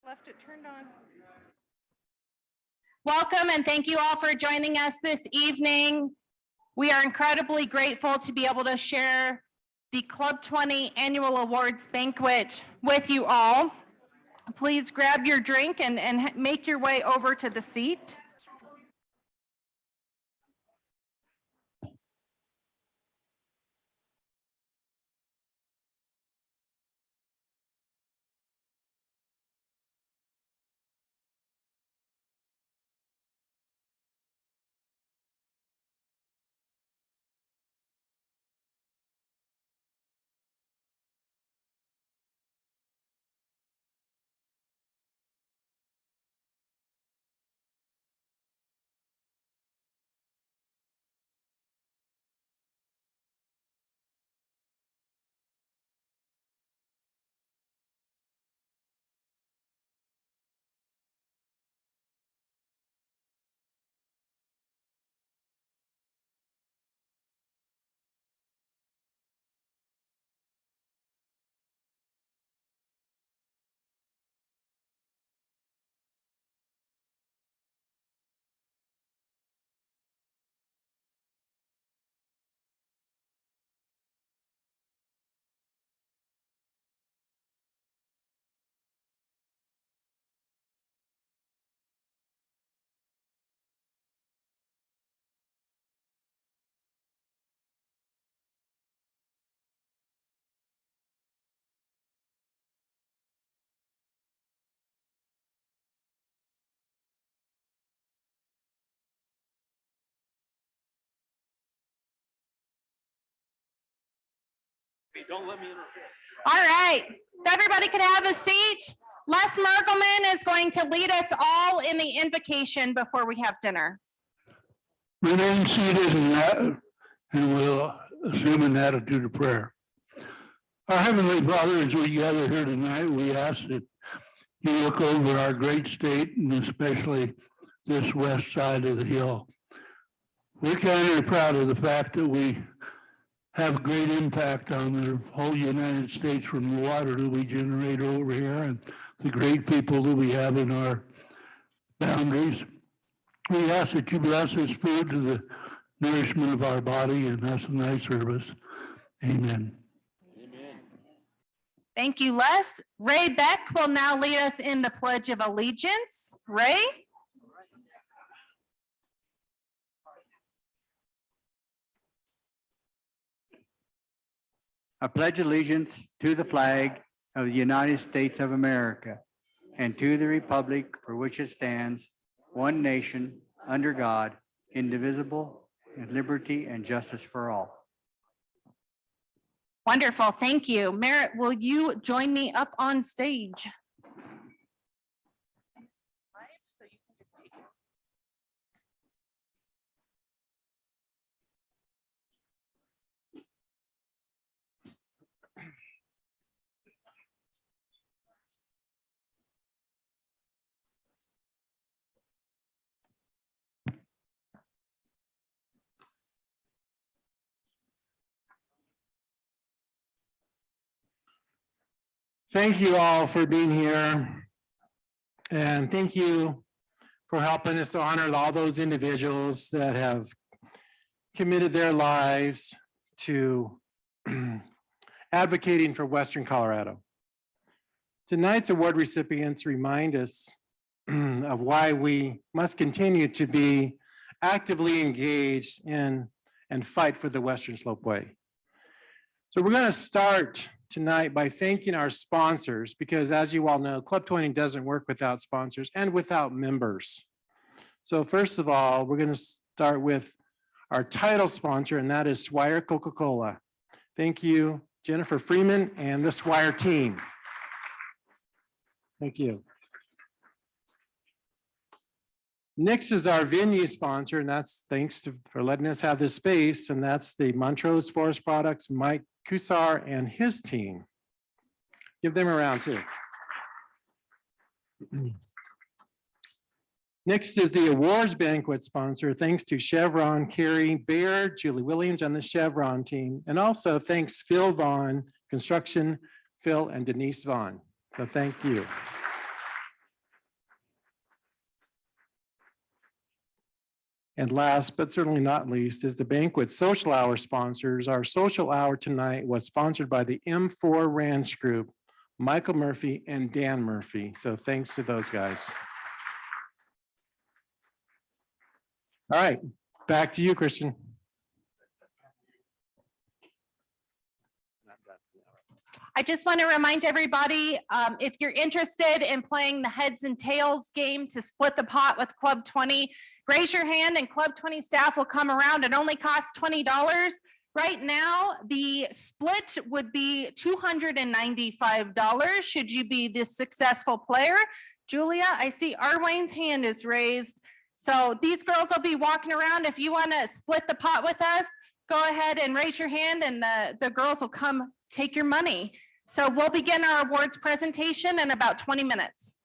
Left it turned on. Welcome and thank you all for joining us this evening. We are incredibly grateful to be able to share the Club 20 Annual Awards Banquet with you all. Please grab your drink and make your way over to the seat. Don't let me interfere. All right, if everybody could have a seat. Les Merkelman is going to lead us all in the invocation before we have dinner. Remain seated and we'll assume an attitude of prayer. Our Heavenly Father, as we gather here tonight, we ask that you look over our great state and especially this west side of the hill. We're kind of proud of the fact that we have great impact on the whole United States from the water that we generate over here and the great people that we have in our boundaries. We ask that you bless this food to the nourishment of our body and us in thy service. Amen. Amen. Thank you, Les. Ray Beck will now lead us in the Pledge of Allegiance. Ray? I pledge allegiance to the flag of the United States of America and to the republic for which it stands, one nation, under God, indivisible, with liberty and justice for all. Wonderful, thank you. Merritt, will you join me up on stage? Thank you all for being here. And thank you for helping us to honor all those individuals that have committed their lives to advocating for Western Colorado. Tonight's award recipients remind us of why we must continue to be actively engaged in and fight for the Western Slopeway. So we're going to start tonight by thanking our sponsors, because as you all know, Club 20 doesn't work without sponsors and without members. So first of all, we're going to start with our title sponsor, and that is Swire Coca-Cola. Thank you, Jennifer Freeman and the Swire team. Thank you. Next is our venue sponsor, and that's thanks for letting us have this space, and that's the Montrose Forest Products, Mike Kusar and his team. Give them a round too. Next is the awards banquet sponsor. Thanks to Chevron, Carrie Baird, Julie Williams on the Chevron team. And also thanks Phil Vaughn, Construction, Phil and Denise Vaughn. So thank you. And last, but certainly not least, is the Banquet Social Hour sponsors. Our social hour tonight was sponsored by the M4 Ranch Group, Michael Murphy and Dan Murphy. So thanks to those guys. All right, back to you, Christian. I just want to remind everybody, if you're interested in playing the heads and tails game to split the pot with Club 20, raise your hand and Club 20 staff will come around. It only costs $20. Right now, the split would be $295 should you be the successful player. Julia, I see Arwayne's hand is raised. So these girls will be walking around. If you want to split the pot with us, go ahead and raise your hand and the girls will come take your money. So we'll begin our awards presentation in about 20 minutes.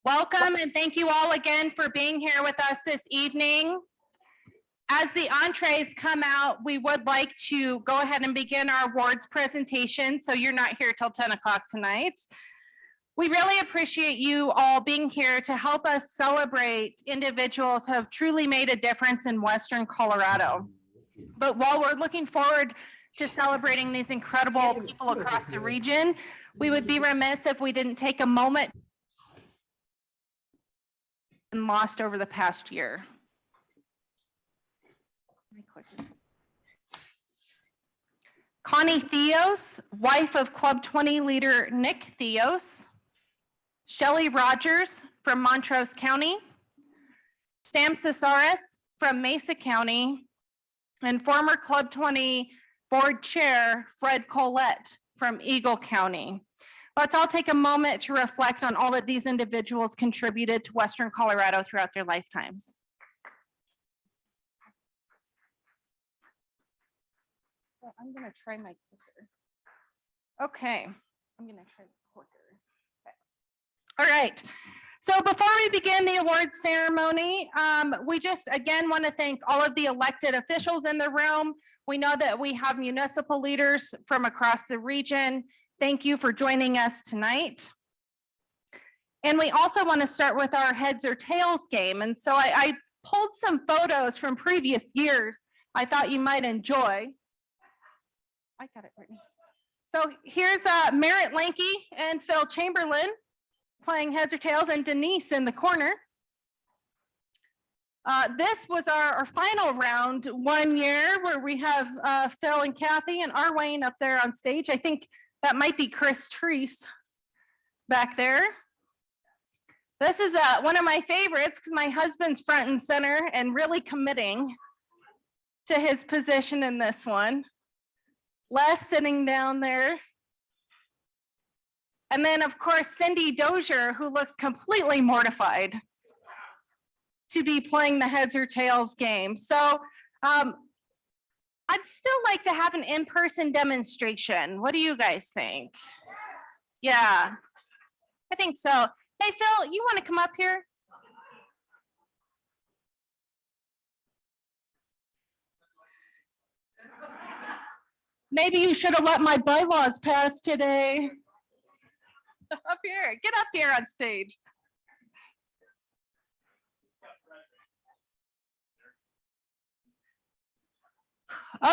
Welcome and thank you all again for being here with us this evening. As the entrees come out, we would like to go ahead and begin our awards presentation, so you're not here till 10 o'clock tonight. We really appreciate you all being here to help us celebrate individuals who have truly made a difference in Western Colorado. But while we're looking forward to celebrating these incredible people across the region, we would be remiss if we didn't take a moment and lost over the past year. Connie Theos, wife of Club 20 leader Nick Theos. Shelley Rogers from Montrose County. Sam Cesaris from Mesa County. And former Club 20 board chair Fred Collette from Eagle County. Let's all take a moment to reflect on all that these individuals contributed to Western Colorado throughout their lifetimes. Well, I'm gonna try my clicker. Okay, I'm gonna try the clicker. Okay. All right, so before we begin the award ceremony, we just again want to thank all of the elected officials in the room. We know that we have municipal leaders from across the region. Thank you for joining us tonight. And we also want to start with our heads or tails game. And so I pulled some photos from previous years I thought you might enjoy. I got it, Brittany. So here's Merritt Lanke and Phil Chamberlain playing heads or tails, and Denise in the corner. This was our final round one year where we have Phil and Kathy and Arwayne up there on stage. I think that might be Chris Treese back there. This is one of my favorites because my husband's front and center and really committing to his position in this one. Les sitting down there. And then, of course, Cindy Dozier, who looks completely mortified to be playing the heads or tails game. So I'd still like to have an in-person demonstration. What do you guys think? Yeah, I think so. Hey, Phil, you want to come up here? Maybe you should have let my bylaws pass today. Up here, get up here on stage.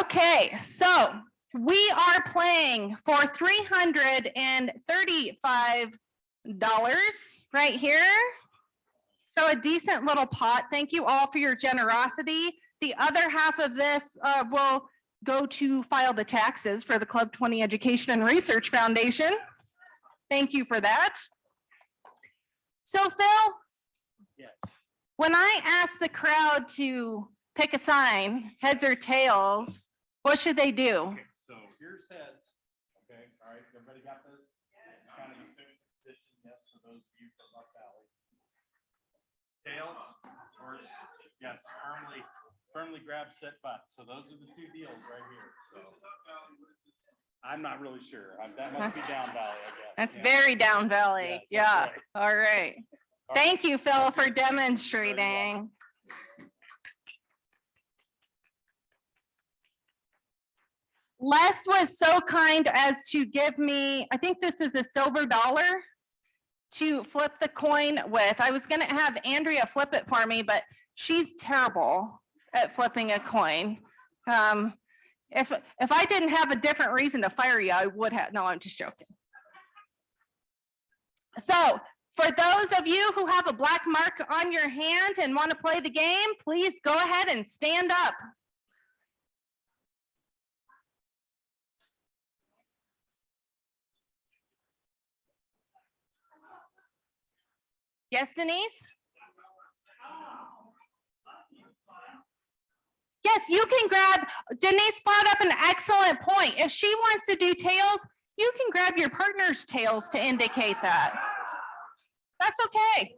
Okay, so we are playing for $335 right here. So a decent little pot. Thank you all for your generosity. The other half of this will go to file the taxes for the Club 20 Education and Research Foundation. Thank you for that. So Phil, Yes. when I asked the crowd to pick a sign, heads or tails, what should they do? Okay, so here's heads. Okay, all right, everybody got this? It's kind of assuming position, yes, for those of you from Buck Valley. Tails, of course, yes, firmly grab, set butt. So those are the two deals right here, so. I'm not really sure. That must be down valley, I guess. That's Yeah. very down valley. Yes, that's Yeah, right. all right. All right. Thank you, Phil, for demonstrating. Les was so kind as to give me, I think this is a silver dollar to flip the coin with. I was gonna have Andrea flip it for me, but she's terrible at flipping a coin. If I didn't have a different reason to fire you, I would have. No, I'm just joking. So for those of you who have a black mark on your hand and want to play the game, please go ahead and stand up. Yes, Denise? Yes, you can grab, Denise brought up an excellent point. If she wants to do tails, you can grab your partner's tails to indicate that. That's okay.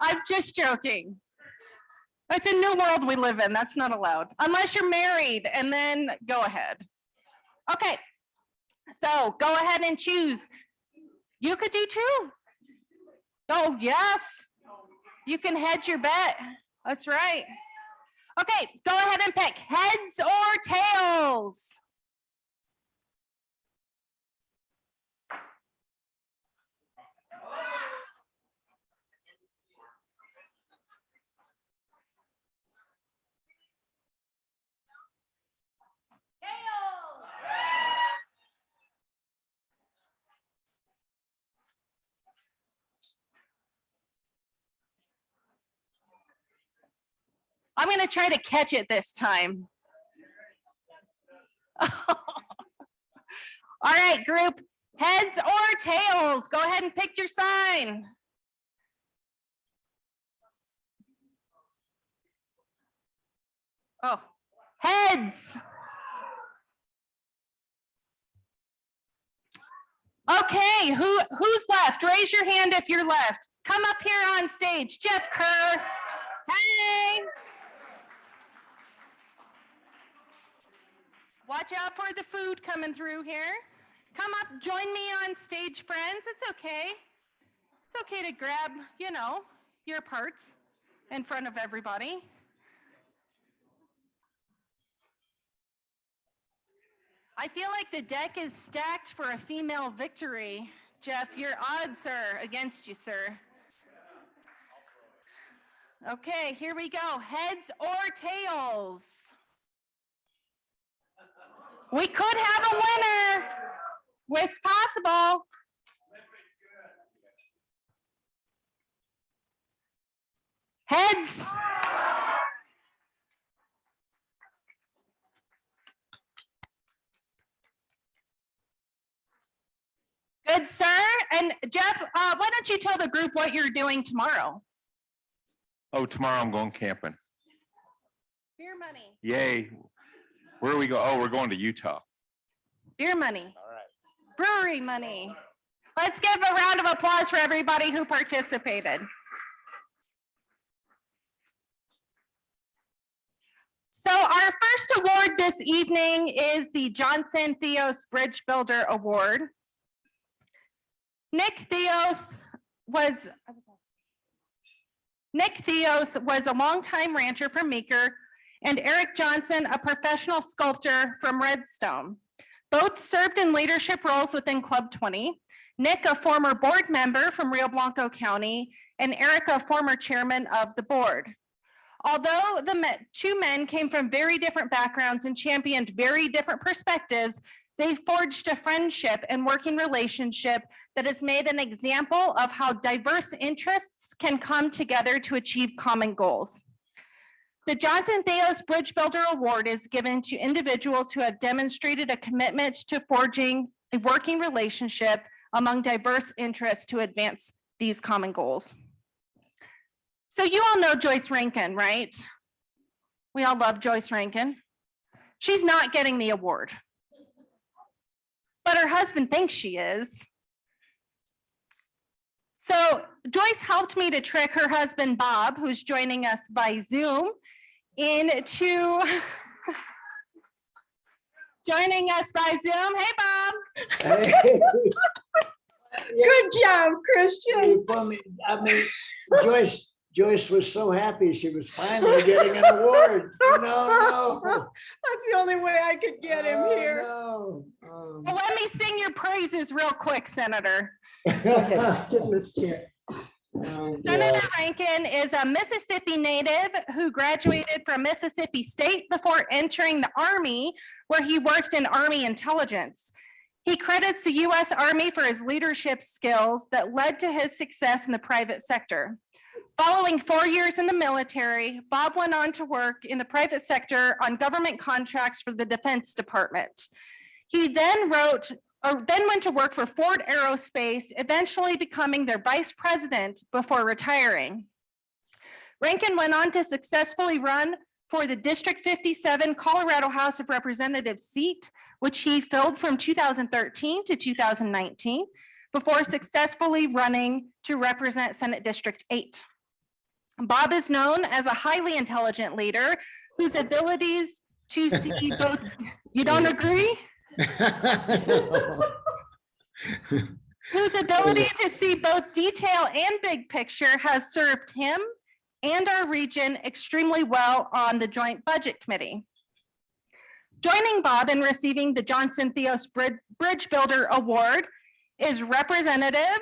I'm just joking. It's a new world we live in. That's not allowed. Unless you're married, and then go ahead. Okay, so go ahead and choose. You could do two. Oh, yes. You can hedge your bet. That's right. Okay, go ahead and pick heads or tails. I'm going to try to catch it this time. All right, group, heads or tails? Go ahead and pick your sign. Oh, heads. Okay, who's left? Raise your hand if you're left. Come up here on stage. Jeff Kerr. Hey. Watch out for the food coming through here. Come up, join me on stage, friends. It's okay. It's okay to grab, you know, your parts in front of everybody. I feel like the deck is stacked for a female victory. Jeff, your odds are against you, sir. Okay, here we go. Heads or tails? We could have a winner. It's possible. Heads. Good, sir. And Jeff, why don't you tell the group what you're doing tomorrow? Oh, tomorrow I'm going camping. Beer money. Yay. Where do we go? Oh, we're going to Utah. Beer money. All right. Brewery money. Let's give a round of applause for everybody who participated. So our first award this evening is the Johnson Theos Bridge Builder Award. Nick Theos was a longtime rancher from Meeker, and Eric Johnson, a professional sculptor from Redstone. Both served in leadership roles within Club 20. Nick, a former board member from Rio Blanco County, and Eric, a former chairman of the board. Although the two men came from very different backgrounds and championed very different perspectives, they forged a friendship and working relationship that has made an example of how diverse interests can come together to achieve common goals. The Johnson Theos Bridge Builder Award is given to individuals who have demonstrated a commitment to forging a working relationship among diverse interests to advance these common goals. So you all know Joyce Rankin, right? We all love Joyce Rankin. She's not getting the award, but her husband thinks she is. So Joyce helped me to trick her husband, Bob, who's joining us by Zoom, into joining us by Zoom. Hey, Bob. Hey. Good job, Christian. I mean, Joyce was so happy she was finally getting an award. No. That's the only way I could get him here. No. Well, let me sing your praises real quick, Senator. Get in this chair. Senator Rankin is a Mississippi native who graduated from Mississippi State before entering the Army, where he worked in Army intelligence. He credits the U.S. Army for his leadership skills that led to his success in the private sector. Following 4 years in the military, Bob went on to work in the private sector on government contracts for the Defense Department. He then went to work for Ford Aerospace, eventually becoming their vice president before retiring. Rankin went on to successfully run for the District 57 Colorado House of Representatives seat, which he filled from 2013 to 2019, before successfully running to represent Senate District 8. Bob is known as a highly intelligent leader whose abilities to see both, you don't agree? whose ability to see both detail and big picture has served him and our region extremely well on the Joint Budget Committee. Joining Bob in receiving the Johnson Theos Bridge Builder Award is Representative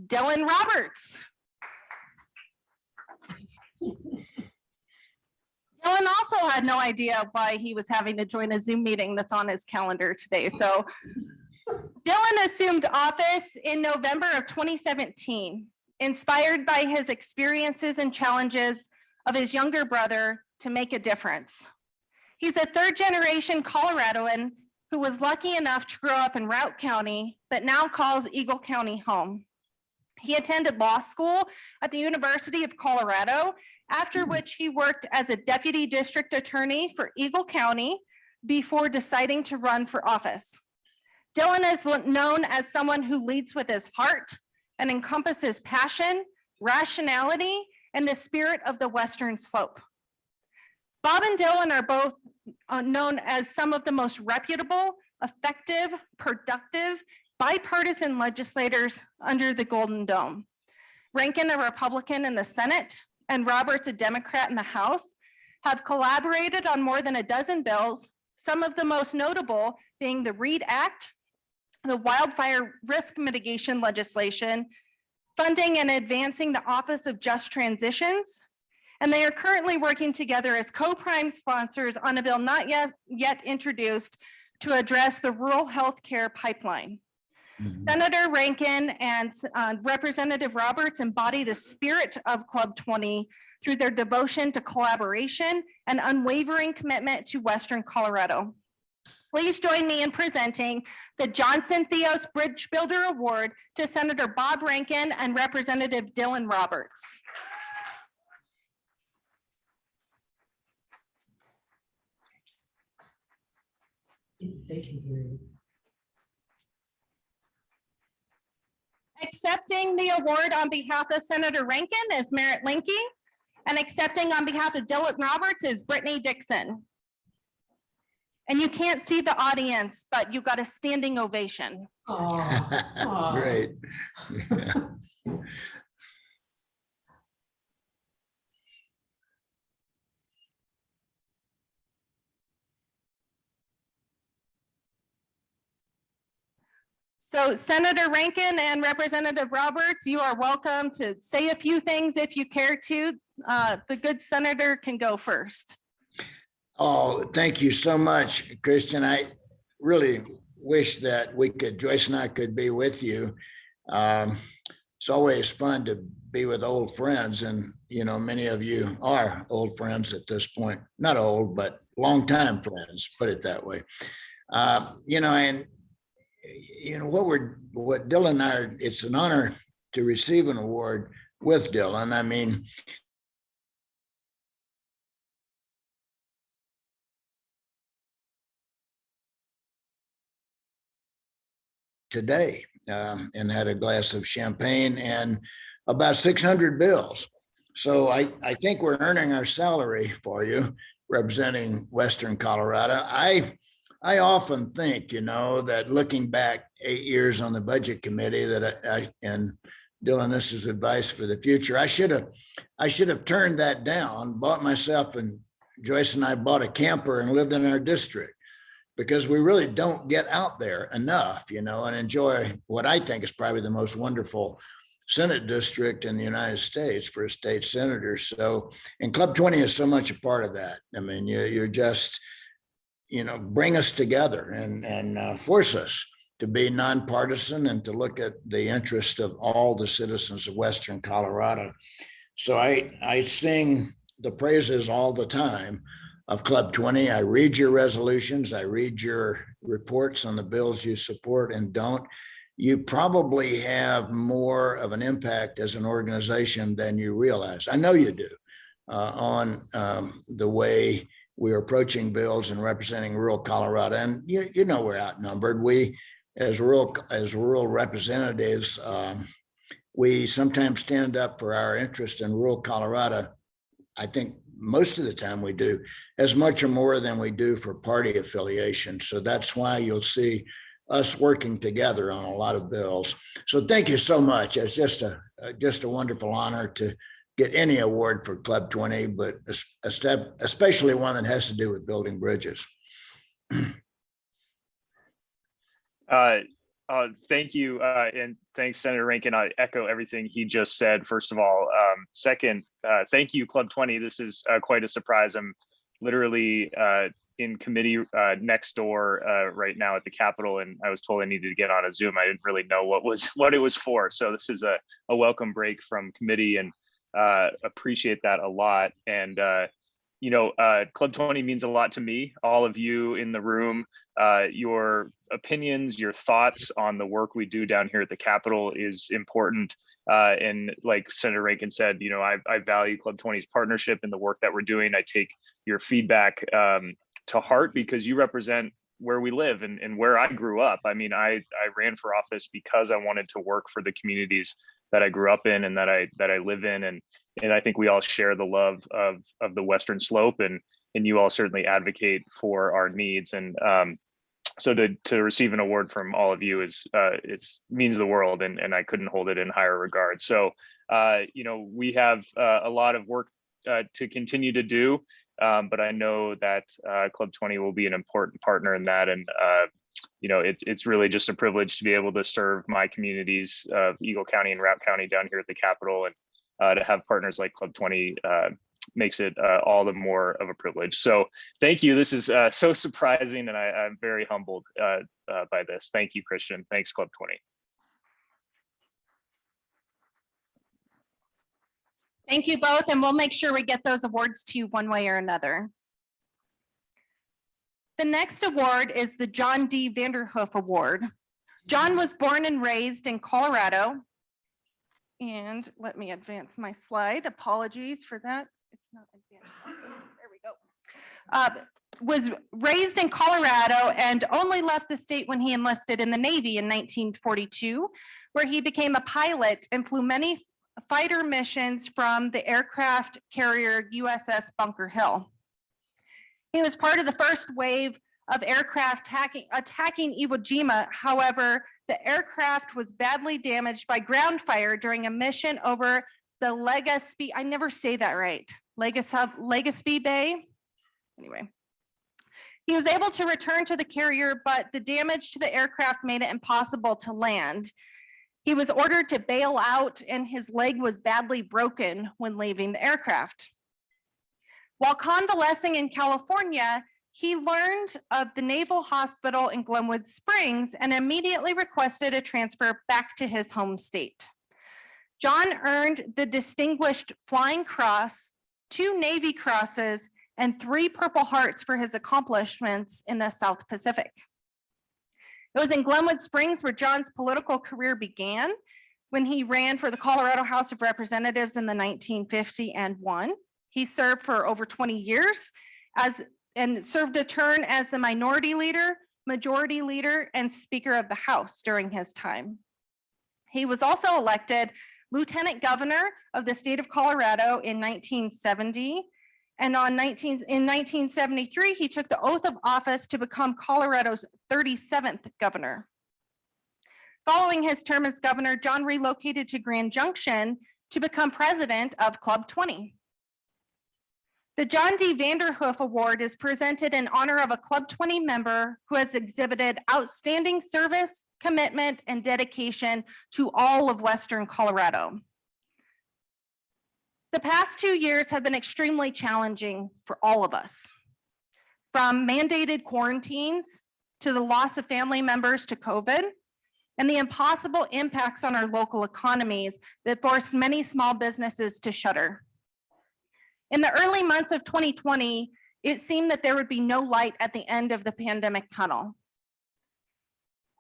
Dylan Roberts. Dylan also had no idea why he was having to join a Zoom meeting that's on his calendar today. So Dylan assumed office in November of 2017, inspired by his experiences and challenges of his younger brother to make a difference. He's a third-generation Coloradoan who was lucky enough to grow up in Routt County, but now calls Eagle County home. He attended law school at the University of Colorado, after which he worked as a deputy district attorney for Eagle County before deciding to run for office. Dylan is known as someone who leads with his heart and encompasses passion, rationality, and the spirit of the Western Slope. Bob and Dylan are both known as some of the most reputable, effective, productive, bipartisan legislators under the Golden Dome. Rankin, a Republican in the Senate, and Roberts, a Democrat in the House, have collaborated on more than a dozen bills, some of the most notable being the READ Act, the wildfire risk mitigation legislation, funding and advancing the Office of Just Transitions, and they are currently working together as co-prime sponsors on a bill not yet introduced to address the rural health care pipeline. Senator Rankin and Representative Roberts embody the spirit of Club 20 through their devotion to collaboration and unwavering commitment to Western Colorado. Please join me in presenting the Johnson Theos Bridge Builder Award to Senator Bob Rankin and Representative Dylan Roberts. They can hear you. Accepting the award on behalf of Senator Rankin is Merritt Linke, and accepting on behalf of Dylan Roberts is Brittany Dixon. And you can't see the audience, but you got a standing ovation. Great. So Senator Rankin and Representative Roberts, you are welcome to say a few things if you care to. The good senator can go first. Oh, thank you so much, Christian. I really wish that Joyce and I could be with you. It's always fun to be with old friends, and many of you are old friends at this point. Not old, but longtime friends, put it that way. What Dylan and I are, it's an honor to receive an award with Dylan. I mean, today and had a glass of champagne and about 600 bills. So I think we're earning our salary for you representing Western Colorado. I often think, that looking back 8 years on the budget committee that and Dylan, this is advice for the future. I should have turned that down, bought myself, and Joyce and I bought a camper and lived in our district, because we really don't get out there enough, and enjoy what I think is probably the most wonderful Senate district in the United States for a state senator. So, and Club 20 is so much a part of that. I mean, you're just, bring us together and force us to be nonpartisan and to look at the interest of all the citizens of Western Colorado. So I sing the praises all the time of Club 20. I read your resolutions. I read your reports on the bills you support and don't. You probably have more of an impact as an organization than you realize. I know you do on the way we're approaching bills and representing rural Colorado. And we're outnumbered. We, as rural representatives, we sometimes stand up for our interest in rural Colorado. I think most of the time we do as much or more than we do for party affiliation. So that's why you'll see us working together on a lot of bills. So thank you so much. It's just a wonderful honor to get any award for Club 20, but especially one that has to do with building bridges. Thank you, and thanks, Senator Rankin. I echo everything he just said. First of all, second, thank you, Club 20. This is quite a surprise. I'm literally in committee next door right now at the Capitol, and I was told I needed to get on a Zoom. I didn't really know what it was for. So this is a welcome break from committee, and appreciate that a lot. And Club 20 means a lot to me. All of you in the room, your opinions, your thoughts on the work we do down here at the Capitol is important. And like Senator Rankin said, I value Club 20's partnership and the work that we're doing. I take your feedback to heart because you represent where we live and where I grew up. I mean, I ran for office because I wanted to work for the communities that I grew up in and that I live in. And I think we all share the love of the Western Slope, and you all certainly advocate for our needs. And so to receive an award from all of you means the world, and I couldn't hold it in higher regard. So we have a lot of work to continue to do, but I know that Club 20 will be an important partner in that. And it's really just a privilege to be able to serve my communities of Eagle County and Routt County down here at the Capitol, and to have partners like Club 20 makes it all the more of a privilege. So thank you. This is so surprising, and I'm very humbled by this. Thank you, Christian. Thanks, Club 20. Thank you both, and we'll make sure we get those awards to you one way or another. The next award is the John D. Vanderhoof Award. John was born and raised in Colorado. And let me advance my slide. Apologies for that. It's not advanced. There we go. Was raised in Colorado and only left the state when he enlisted in the Navy in 1942, where he became a pilot and flew many fighter missions from the aircraft carrier USS Bunker Hill. He was part of the first wave of aircraft attacking Iwo Jima. However, the aircraft was badly damaged by ground fire during a mission over the Legazpi, I never say that right, Legazpi Bay. Anyway, he was able to return to the carrier, but the damage to the aircraft made it impossible to land. He was ordered to bail out, and his leg was badly broken when leaving the aircraft. While convalescing in California, he learned of the Naval Hospital in Glenwood Springs and immediately requested a transfer back to his home state. John earned the Distinguished Flying Cross, 2 Navy Crosses, and 3 Purple Hearts for his accomplishments in the South Pacific. It was in Glenwood Springs where John's political career began when he ran for the Colorado House of Representatives in the 1950 and won. He served for over 20 years and served a turn as the minority leader, majority leader, and Speaker of the House during his time. He was also elected Lieutenant Governor of the state of Colorado in 1970. And in 1973, he took the oath of office to become Colorado's 37th governor. Following his term as governor, John relocated to Grand Junction to become president of Club 20. The John D. Vanderhoof Award is presented in honor of a Club 20 member who has exhibited outstanding service, commitment, and dedication to all of Western Colorado. The past 2 years have been extremely challenging for all of us. From mandated quarantines to the loss of family members to COVID, and the impossible impacts on our local economies that forced many small businesses to shutter. In the early months of 2020, it seemed that there would be no light at the end of the pandemic tunnel.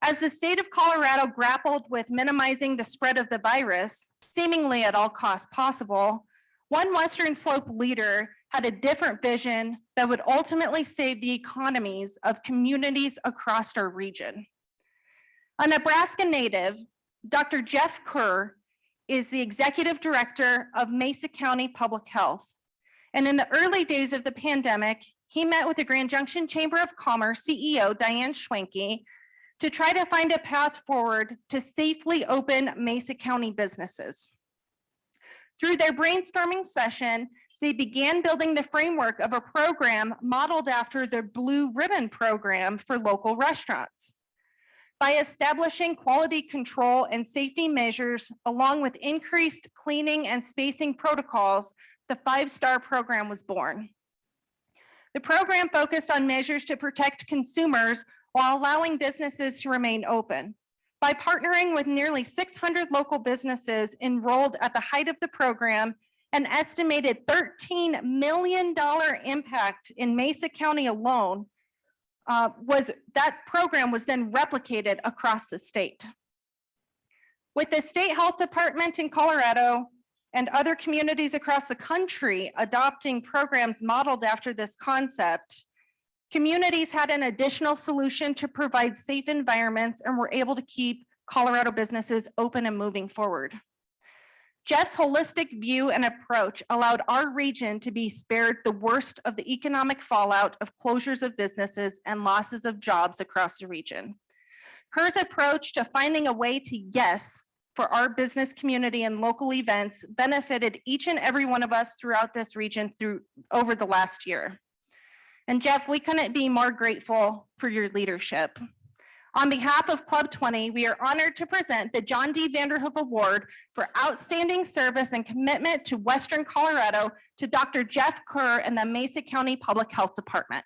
As the state of Colorado grappled with minimizing the spread of the virus, seemingly at all costs possible, one Western Slope leader had a different vision that would ultimately save the economies of communities across our region. A Nebraska native, Dr. Jeff Kerr is the executive director of Mesa County Public Health. And in the early days of the pandemic, he met with the Grand Junction Chamber of Commerce CEO, Diane Schwenke, to try to find a path forward to safely open Mesa County businesses. Through their brainstorming session, they began building the framework of a program modeled after the Blue Ribbon program for local restaurants. By establishing quality control and safety measures, along with increased cleaning and spacing protocols, the 5-star program was born. The program focused on measures to protect consumers while allowing businesses to remain open. By partnering with nearly 600 local businesses enrolled at the height of the program, an estimated $13 million impact in Mesa County alone, that program was then replicated across the state. With the state health department in Colorado and other communities across the country adopting programs modeled after this concept, communities had an additional solution to provide safe environments and were able to keep Colorado businesses open and moving forward. Jeff's holistic view and approach allowed our region to be spared the worst of the economic fallout of closures of businesses and losses of jobs across the region. Kerr's approach to finding a way to yes for our business community and local events benefited each and every one of us throughout this region over the last year. And Jeff, we couldn't be more grateful for your leadership. On behalf of Club 20, we are honored to present the John D. Vanderhoof Award for Outstanding Service and Commitment to Western Colorado to Dr. Jeff Kerr and the Mesa County Public Health Department.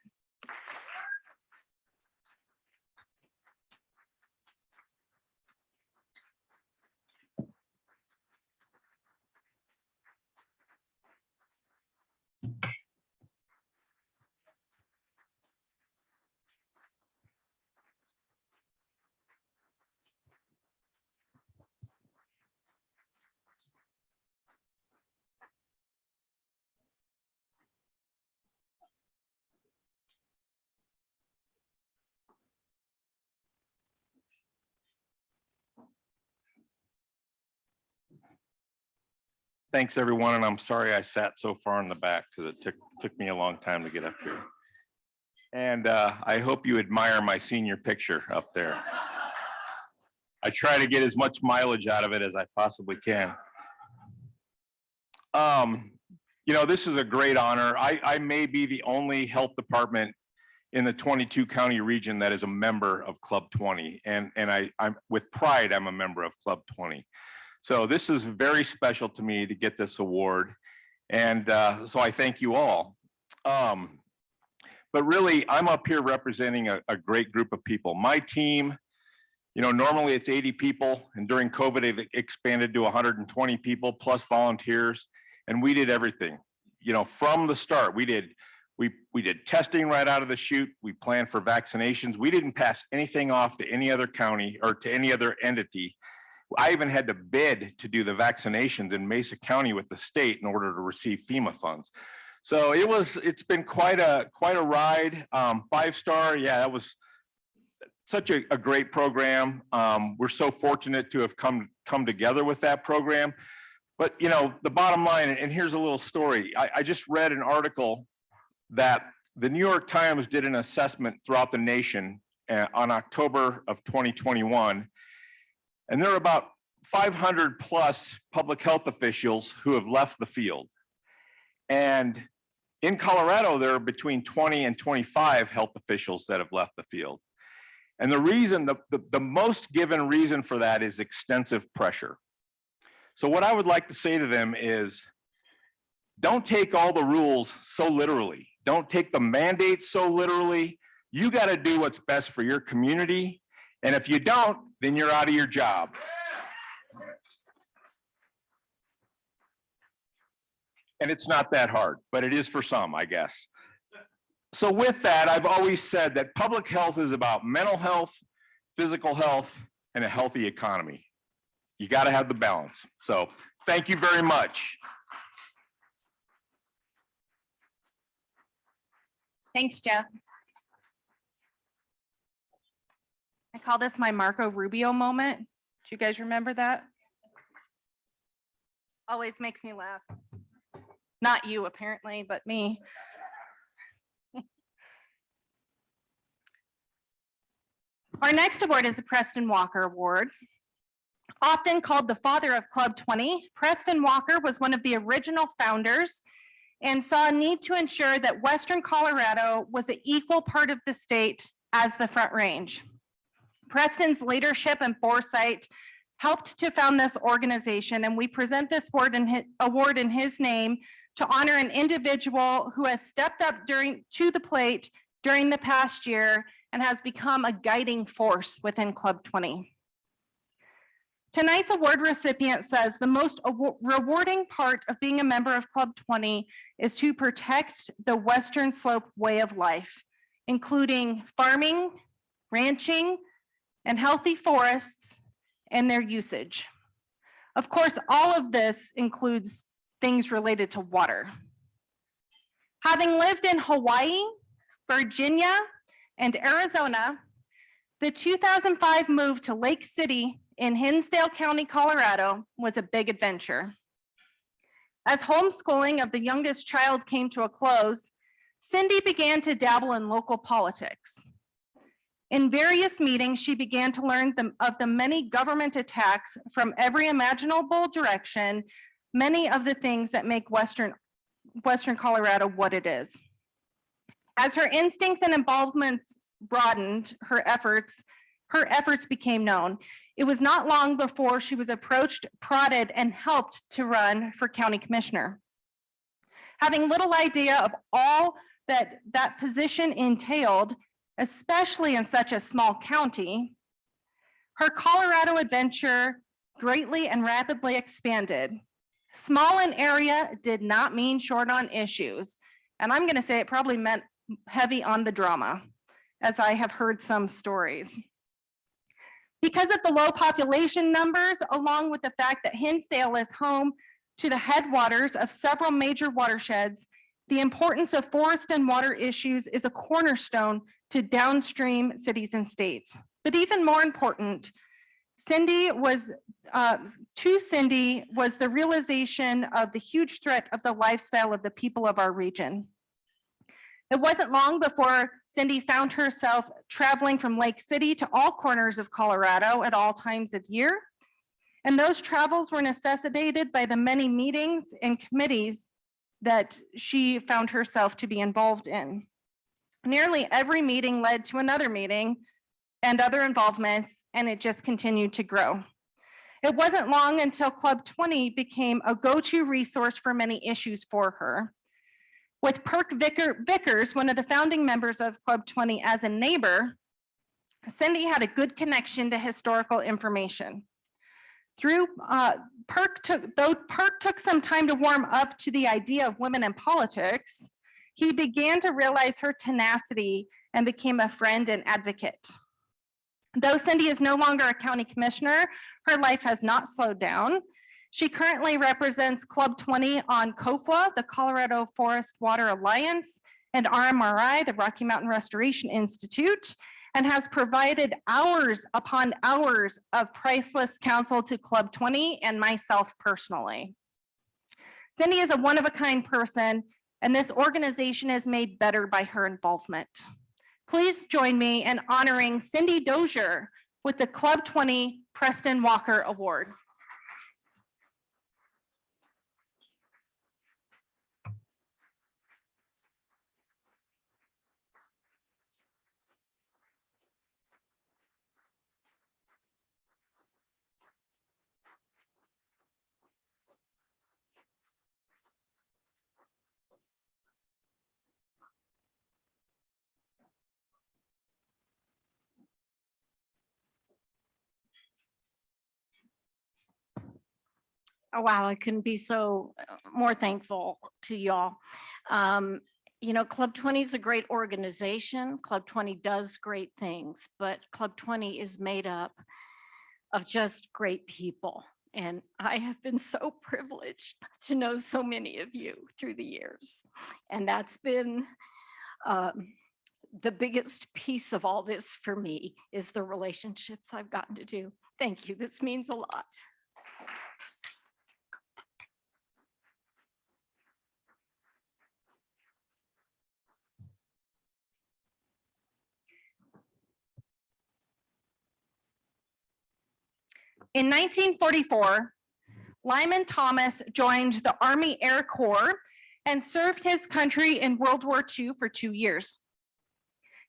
Thanks, everyone, and I'm sorry I sat so far in the back because it took me a long time to get up here. And I hope you admire my senior picture up there. I try to get as much mileage out of it as I possibly can. You know, this is a great honor. I may be the only health department in the 22 county region that is a member of Club 20, and I'm with pride, I'm a member of Club 20. So this is very special to me to get this award. And so I thank you all. But really, I'm up here representing a great group of people. My team, you know, normally it's 80 people, and during COVID, it expanded to 120 people plus volunteers, and we did everything. You know, from the start, we did testing right out of the chute. We planned for vaccinations. We didn't pass anything off to any other county or to any other entity. I even had to bid to do the vaccinations in Mesa County with the state in order to receive FEMA funds. So it's been quite a ride. 5-star, yeah, that was such a great program. We're so fortunate to have come together with that program. But you know, the bottom line, and here's a little story. I just read an article that the New York Times did an assessment throughout the nation on October of 2021. And there are about 500 plus public health officials who have left the field. And in Colorado, there are between 20 and 25 health officials that have left the field. And the reason, the most given reason for that is extensive pressure. So what I would like to say to them is, don't take all the rules so literally. Don't take the mandates so literally. You got to do what's best for your community. And if you don't, then you're out of your job. And it's not that hard, but it is for some, I guess. So with that, I've always said that public health is about mental health, physical health, and a healthy economy. You got to have the balance. So thank you very much. Thanks, Jeff. I call this my Marco Rubio moment. Do you guys remember that? Always makes me laugh. Not you, apparently, but me. Our next award is the Preston Walker Award. Often called the father of Club 20, Preston Walker was one of the original founders and saw a need to ensure that Western Colorado was an equal part of the state as the Front Range. Preston's leadership and foresight helped to found this organization, and we present this award in his name to honor an individual who has stepped up to the plate during the past year and has become a guiding force within Club 20. Tonight's award recipient says the most rewarding part of being a member of Club 20 is to protect the Western Slope way of life, including farming, ranching, and healthy forests and their usage. Of course, all of this includes things related to water. Having lived in Hawaii, Virginia, and Arizona, the 2005 move to Lake City in Hinsdale County, Colorado was a big adventure. As homeschooling of the youngest child came to a close, Cindy began to dabble in local politics. In various meetings, she began to learn of the many government attacks from every imaginable direction, many of the things that make Western Colorado what it is. As her instincts and involvements broadened, her efforts became known. It was not long before she was approached, prodded, and helped to run for county commissioner. Having little idea of all that that position entailed, especially in such a small county, her Colorado adventure greatly and rapidly expanded. Small in area did not mean short on issues. And I'm going to say it probably meant heavy on the drama, as I have heard some stories. Because of the low population numbers, along with the fact that Hinsdale is home to the headwaters of several major watersheds, the importance of forest and water issues is a cornerstone to downstream cities and states. But even more important, Cindy was the realization of the huge threat of the lifestyle of the people of our region. It wasn't long before Cindy found herself traveling from Lake City to all corners of Colorado at all times of year. And those travels were necessitated by the many meetings and committees that she found herself to be involved in. Nearly every meeting led to another meeting and other involvements, and it just continued to grow. It wasn't long until Club 20 became a go-to resource for many issues for her. With Perk Vickers, one of the founding members of Club 20, as a neighbor, Cindy had a good connection to historical information. Though Perk took some time to warm up to the idea of women in politics, he began to realize her tenacity and became a friend and advocate. Though Cindy is no longer a county commissioner, her life has not slowed down. She currently represents Club 20 on COFWA, the Colorado Forest Water Alliance, and RMRI, the Rocky Mountain Restoration Institute, and has provided hours upon hours of priceless counsel to Club 20 and myself personally. Cindy is a one-of-a-kind person, and this organization is made better by her involvement. Please join me in honoring Cindy Dozier with the Club 20 Preston Walker Award. Oh, wow, I couldn't be so more thankful to y'all. You know, Club 20 is a great organization. Club 20 does great things, but Club 20 is made up of just great people. And I have been so privileged to know so many of you through the years. And that's been the biggest piece of all this for me, is the relationships I've gotten to do. Thank you. This means a lot. In 1944, Lyman Thomas joined the Army Air Corps and served his country in World War II for 2 years.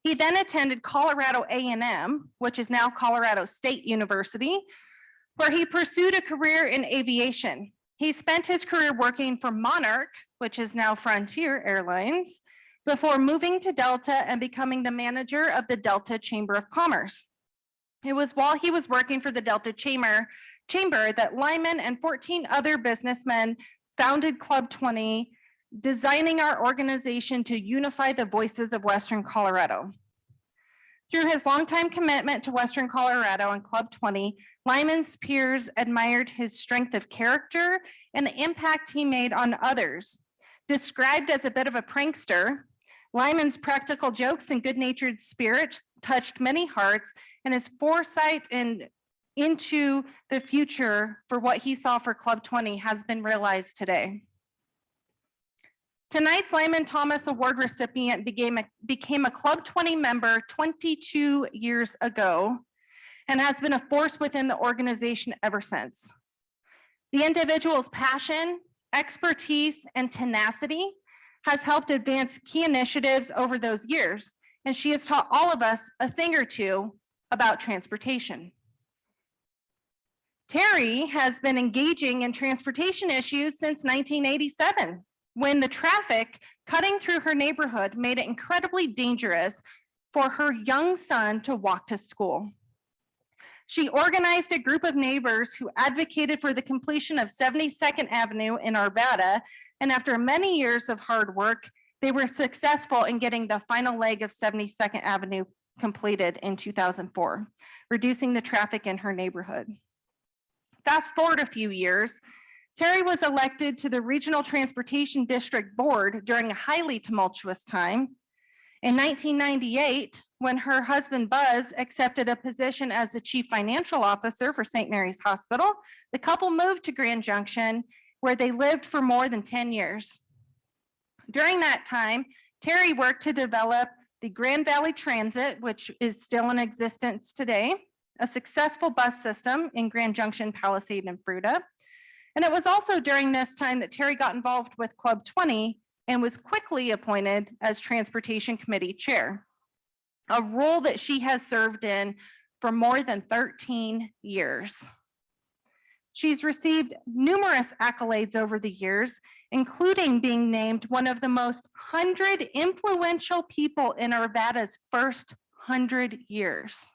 He then attended Colorado A&M, which is now Colorado State University, where he pursued a career in aviation. He spent his career working for Monarch, which is now Frontier Airlines, before moving to Delta and becoming the manager of the Delta Chamber of Commerce. It was while he was working for the Delta Chamber that Lyman and 14 other businessmen founded Club 20, designing our organization to unify the voices of Western Colorado. Through his longtime commitment to Western Colorado and Club 20, Lyman's peers admired his strength of character and the impact he made on others. Described as a bit of a prankster, Lyman's practical jokes and good-natured spirit touched many hearts, and his foresight into the future for what he saw for Club 20 has been realized today. Tonight's Lyman Thomas Award recipient became a Club 20 member 22 years ago and has been a force within the organization ever since. The individual's passion, expertise, and tenacity has helped advance key initiatives over those years, and she has taught all of us a thing or two about transportation. Terry has been engaging in transportation issues since 1987, when the traffic cutting through her neighborhood made it incredibly dangerous for her young son to walk to school. She organized a group of neighbors who advocated for the completion of 72nd Avenue in Arvada, and after many years of hard work, they were successful in getting the final leg of 72nd Avenue completed in 2004, reducing the traffic in her neighborhood. Fast forward a few years, Terry was elected to the Regional Transportation District Board during a highly tumultuous time. In 1998, when her husband Buzz accepted a position as the Chief Financial Officer for St. Mary's Hospital, the couple moved to Grand Junction, where they lived for more than 10 years. During that time, Terry worked to develop the Grand Valley Transit, which is still in existence today, a successful bus system in Grand Junction, Palisade, and Fruita. And it was also during this time that Terry got involved with Club 20 and was quickly appointed as Transportation Committee Chair, a role that she has served in for more than 13 years. She's received numerous accolades over the years, including being named one of the most 100 influential people in Arvada's first 100 years.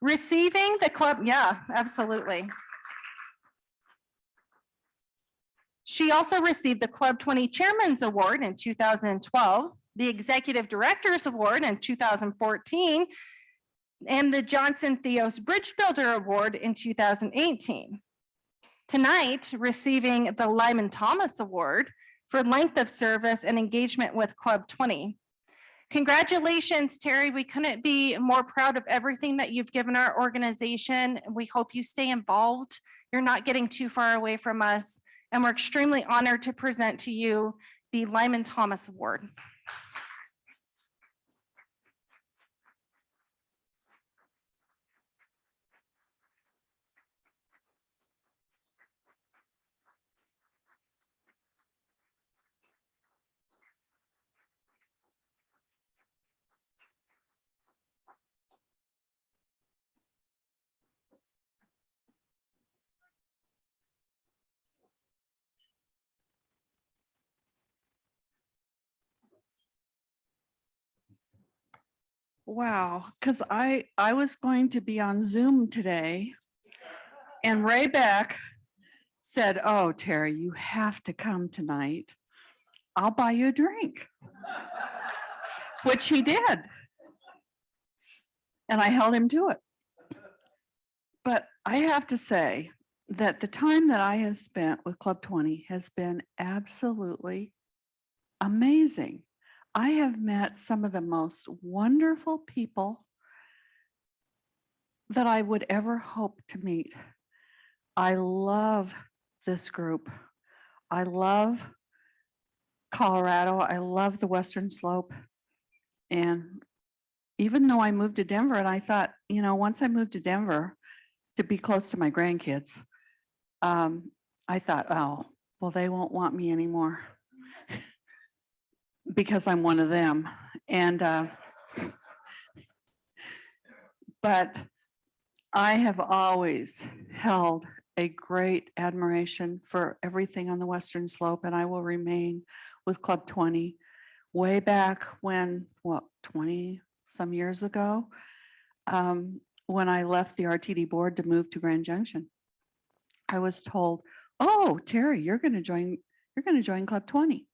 Receiving the club, yeah, absolutely. She also received the Club 20 Chairman's Award in 2012, the Executive Director's Award in 2014, and the Johnson Theos Bridge Builder Award in 2018. Tonight, receiving the Lyman Thomas Award for length of service and engagement with Club 20. Congratulations, Terry. We couldn't be more proud of everything that you've given our organization. We hope you stay involved. You're not getting too far away from us. And we're extremely honored to present to you the Lyman Thomas Award. Wow, because I was going to be on Zoom today, and Ray Beck said, "Oh, Terry, you have to come tonight. I'll buy you a drink," which he did. And I held him to it. But I have to say that the time that I have spent with Club 20 has been absolutely amazing. I have met some of the most wonderful people that I would ever hope to meet. I love this group. I love Colorado. I love the Western Slope. And even though I moved to Denver, and I thought, you know, once I moved to Denver, to be close to my grandkids. I thought, oh, well, they won't want me anymore because I'm one of them. And but I have always held a great admiration for everything on the Western Slope, and I will remain with Club 20. Way back when, what, 20 some years ago, when I left the RTD board to move to Grand Junction, I was told, "Oh, Terry, you're going to join Club 20."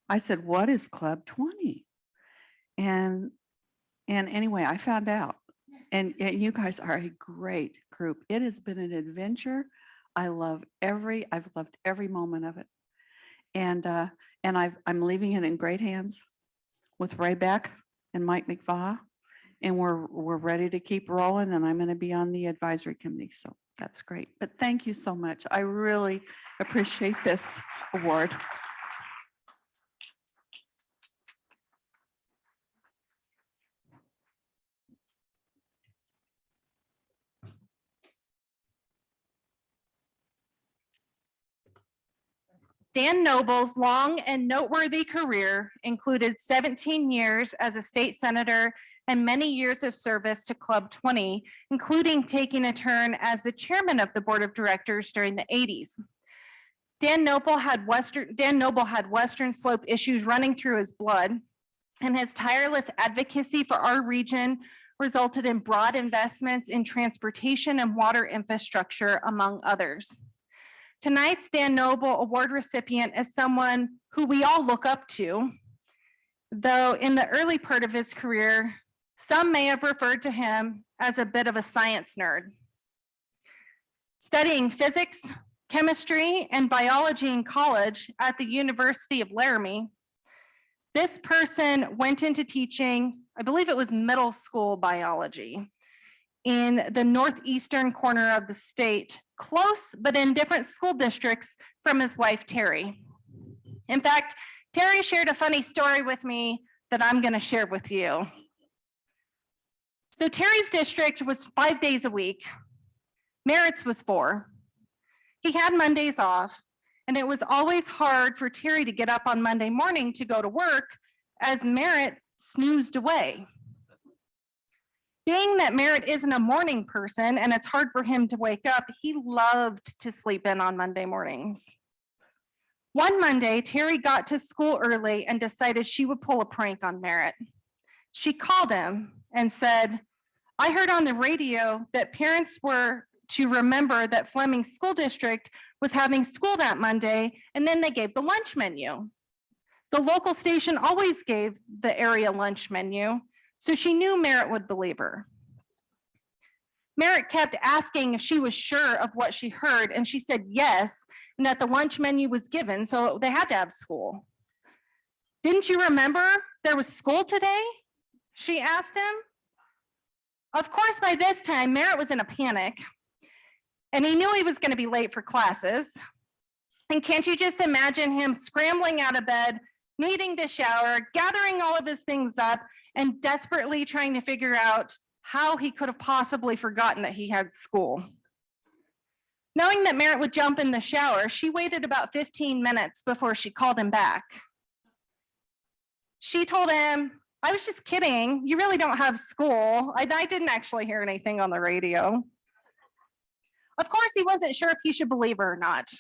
I said, "What is Club 20?" And anyway, I found out. And you guys are a great group. It has been an adventure. I've loved every moment of it. And I'm leaving it in great hands with Ray Beck and Mike McVaugh. And we're ready to keep rolling, and I'm going to be on the advisory committee. So that's great. But thank you so much. I really appreciate this award. Dan Noble's long and noteworthy career included 17 years as a state senator and many years of service to Club 20, including taking a turn as the chairman of the board of directors during the 80s. Dan Noble had Western Slope issues running through his blood, and his tireless advocacy for our region resulted in broad investments in transportation and water infrastructure, among others. Tonight's Dan Noble Award recipient is someone who we all look up to, though in the early part of his career, some may have referred to him as a bit of a science nerd. Studying physics, chemistry, and biology in college at the University of Laramie, this person went into teaching, I believe it was middle school biology, in the northeastern corner of the state, close but in different school districts from his wife, Terry. In fact, Terry shared a funny story with me that I'm going to share with you. So Terry's district was 5 days a week. Merritt's was 4. He had Mondays off, and it was always hard for Terry to get up on Monday morning to go to work as Merritt snoozed away. Being that Merritt isn't a morning person and it's hard for him to wake up, he loved to sleep in on Monday mornings. One Monday, Terry got to school early and decided she would pull a prank on Merritt. She called him and said, "I heard on the radio that parents were to remember that Fleming School District was having school that Monday, and then they gave the lunch menu. The local station always gave the area lunch menu, so she knew Merritt would believe her." Merritt kept asking if she was sure of what she heard, and she said yes, and that the lunch menu was given, so they had to have school. "Didn't you remember there was school today?" she asked him. Of course, by this time, Merritt was in a panic, and he knew he was going to be late for classes. And can't you just imagine him scrambling out of bed, needing to shower, gathering all of his things up, and desperately trying to figure out how he could have possibly forgotten that he had school. Knowing that Merritt would jump in the shower, she waited about 15 minutes before she called him back. She told him, "I was just kidding. You really don't have school. I didn't actually hear anything on the radio." Of course, he wasn't sure if he should believe her or not.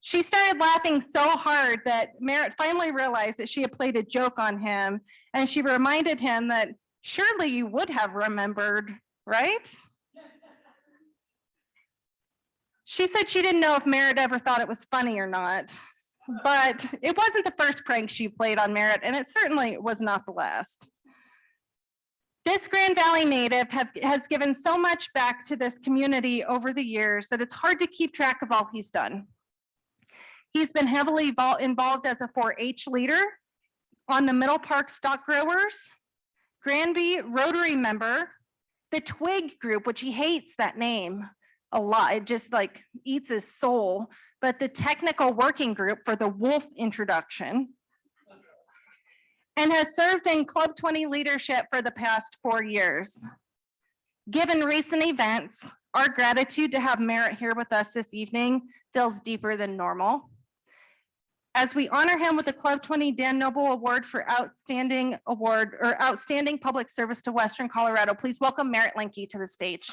She started laughing so hard that Merritt finally realized that she had played a joke on him, and she reminded him that surely you would have remembered, right? She said she didn't know if Merritt ever thought it was funny or not, but it wasn't the first prank she played on Merritt, and it certainly was not the last. This Grand Valley native has given so much back to this community over the years that it's hard to keep track of all he's done. He's been heavily involved as a 4-H leader on the Middle Park Stock Growers, Granby Rotary member, the Twig Group, which he hates that name a lot. It just like eats his soul, but the Technical Working Group for the wolf introduction, and has served in Club 20 leadership for the past 4 years. Given recent events, our gratitude to have Merritt here with us this evening feels deeper than normal. As we honor him with the Club 20 Dan Noble Award for Outstanding Public Service to Western Colorado, please welcome Merritt Linke to the stage.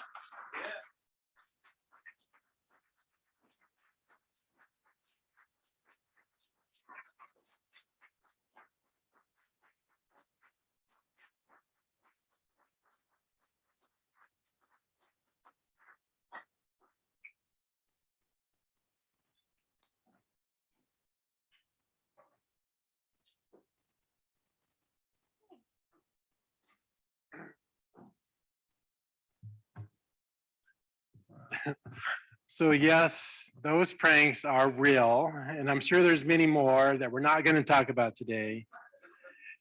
So yes, those pranks are real, and I'm sure there's many more that we're not going to talk about today.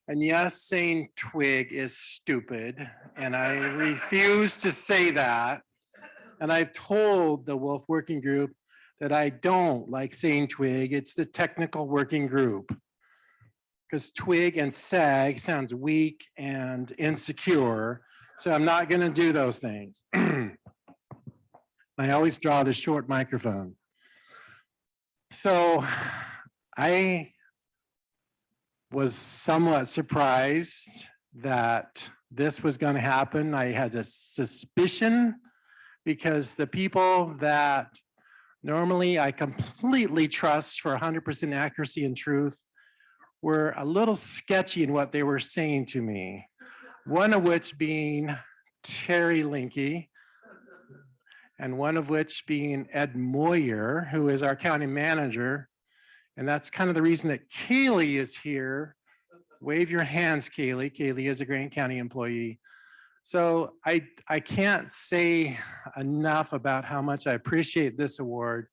And yes, saying twig is stupid, and I refuse to say that. And I've told the Wolf Working Group that I don't like saying twig. It's the technical working group. Because twig and sag sounds weak and insecure. So I'm not going to do those things. I always draw the short microphone. So I was somewhat surprised that this was going to happen. I had a suspicion because the people that normally I completely trust for 100% accuracy and truth were a little sketchy in what they were saying to me. One of which being Terry Linke, and one of which being Ed Moyer, who is our county manager. And that's kind of the reason that Kaylee is here. Wave your hands, Kaylee. Kaylee is a Grant County employee. So I can't say enough about how much I appreciate this award.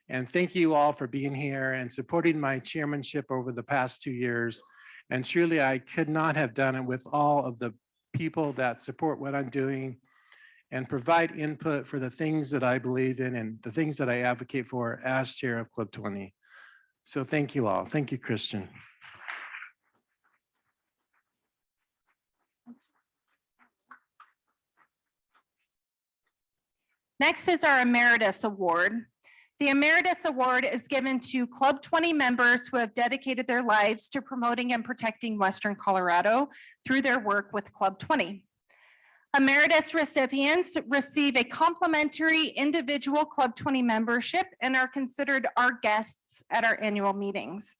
And thank you all for being here and supporting my chairmanship over the past 2 years. And truly, I could not have done it with all of the people that support what I'm doing and provide input for the things that I believe in and the things that I advocate for as chair of Club 20. So thank you all. Thank you, Christian. Next is our Emeritus Award. The Emeritus Award is given to Club 20 members who have dedicated their lives to promoting and protecting Western Colorado through their work with Club 20. Emeritus recipients receive a complimentary individual Club 20 membership and are considered our guests at our annual meetings.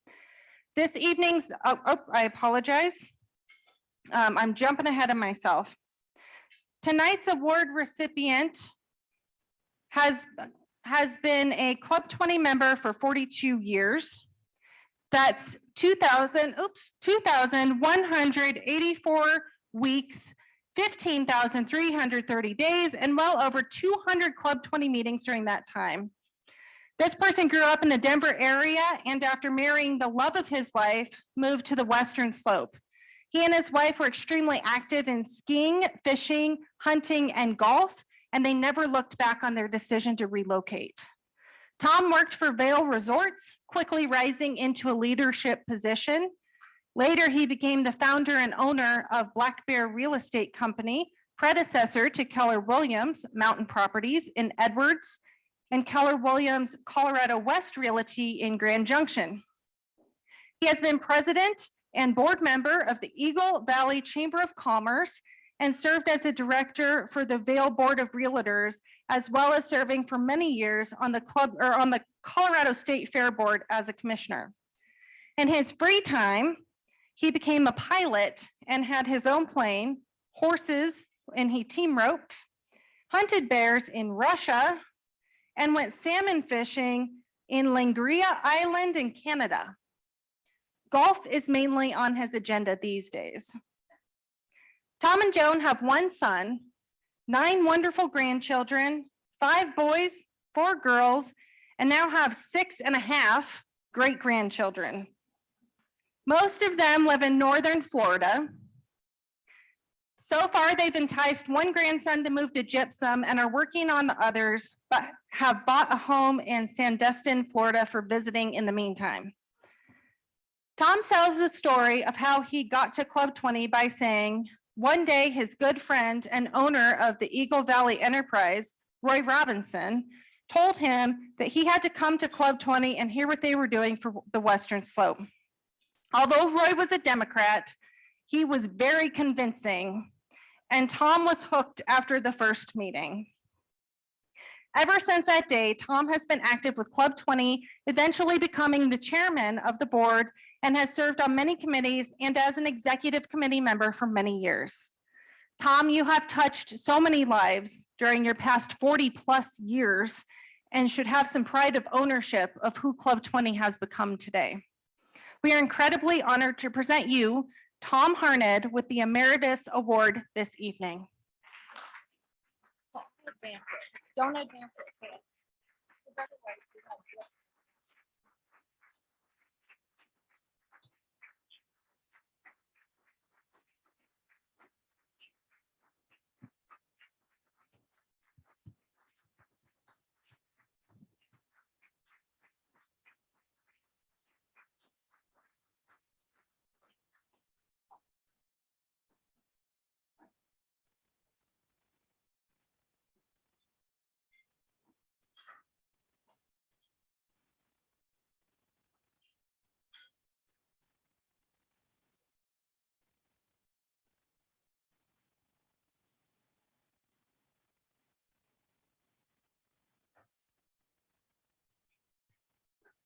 This evening's, I apologize. I'm jumping ahead of myself. Tonight's award recipient has been a Club 20 member for 42 years. That's 2,184 weeks, 15,330 days, and well over 200 Club 20 meetings during that time. This person grew up in the Denver area and after marrying the love of his life, moved to the Western Slope. He and his wife were extremely active in skiing, fishing, hunting, and golf, and they never looked back on their decision to relocate. Tom worked for Vail Resorts, quickly rising into a leadership position. Later, he became the founder and owner of Black Bear Real Estate Company, predecessor to Keller Williams Mountain Properties in Edwards and Keller Williams Colorado West Realty in Grand Junction. He has been president and board member of the Eagle Valley Chamber of Commerce and served as a director for the Vail Board of Realtors, as well as serving for many years on the Colorado State Fair Board as a commissioner. In his free time, he became a pilot and had his own plane, horses, and he team roped, hunted bears in Russia, and went salmon fishing in Langria Island in Canada. Golf is mainly on his agenda these days. Tom and Joan have one son, 9 wonderful grandchildren, 5 boys, 4 girls, and now have 6.5 great-grandchildren. Most of them live in northern Florida. So far, they've enticed one grandson to move to Gypsum and are working on the others, but have bought a home in Sandestin, Florida for visiting in the meantime. Tom tells the story of how he got to Club 20 by saying, One day, his good friend and owner of the Eagle Valley Enterprise, Roy Robinson, told him that he had to come to Club 20 and hear what they were doing for the Western Slope. Although Roy was a Democrat, he was very convincing, and Tom was hooked after the first meeting. Ever since that day, Tom has been active with Club 20, eventually becoming the chairman of the board, and has served on many committees and as an executive committee member for many years. Tom, you have touched so many lives during your past 40+ years and should have some pride of ownership of who Club 20 has become today. We are incredibly honored to present you, Tom Harned, with the Emeritus Award this evening. Don't advance it.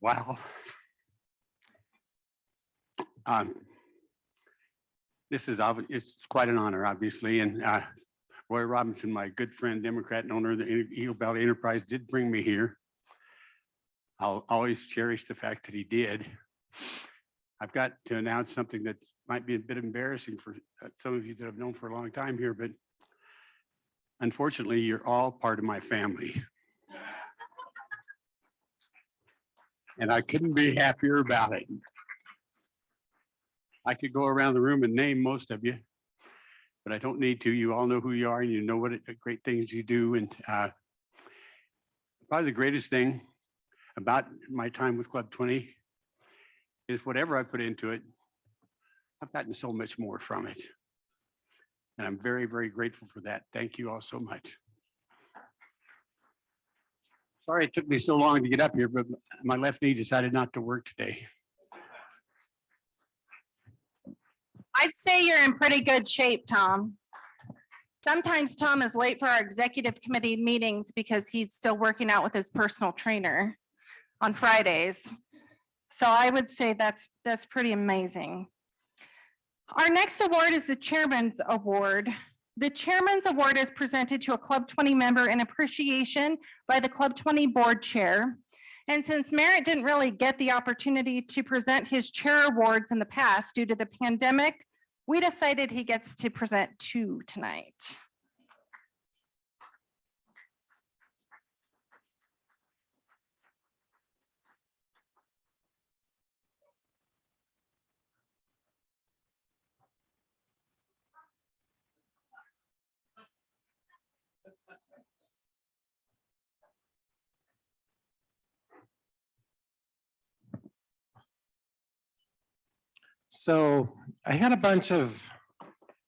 Wow. This is, it's quite an honor, obviously, and Roy Robinson, my good friend, Democrat and owner of the Eagle Valley Enterprise, did bring me here. I'll always cherish the fact that he did. I've got to announce something that might be a bit embarrassing for some of you that I've known for a long time here, but unfortunately, you're all part of my family. And I couldn't be happier about it. I could go around the room and name most of you, but I don't need to. You all know who you are and you know what great things you do. And probably the greatest thing about my time with Club 20 is whatever I put into it, I've gotten so much more from it. And I'm very, very grateful for that. Thank you all so much. Sorry it took me so long to get up here, but my left knee decided not to work today. I'd say you're in pretty good shape, Tom. Sometimes Tom is late for our executive committee meetings because he's still working out with his personal trainer on Fridays. So I would say that's pretty amazing. Our next award is the Chairman's Award. The Chairman's Award is presented to a Club 20 member in appreciation by the Club 20 board chair. And since Merritt didn't really get the opportunity to present his chair awards in the past due to the pandemic, we decided he gets to present 2 tonight. So I had a bunch of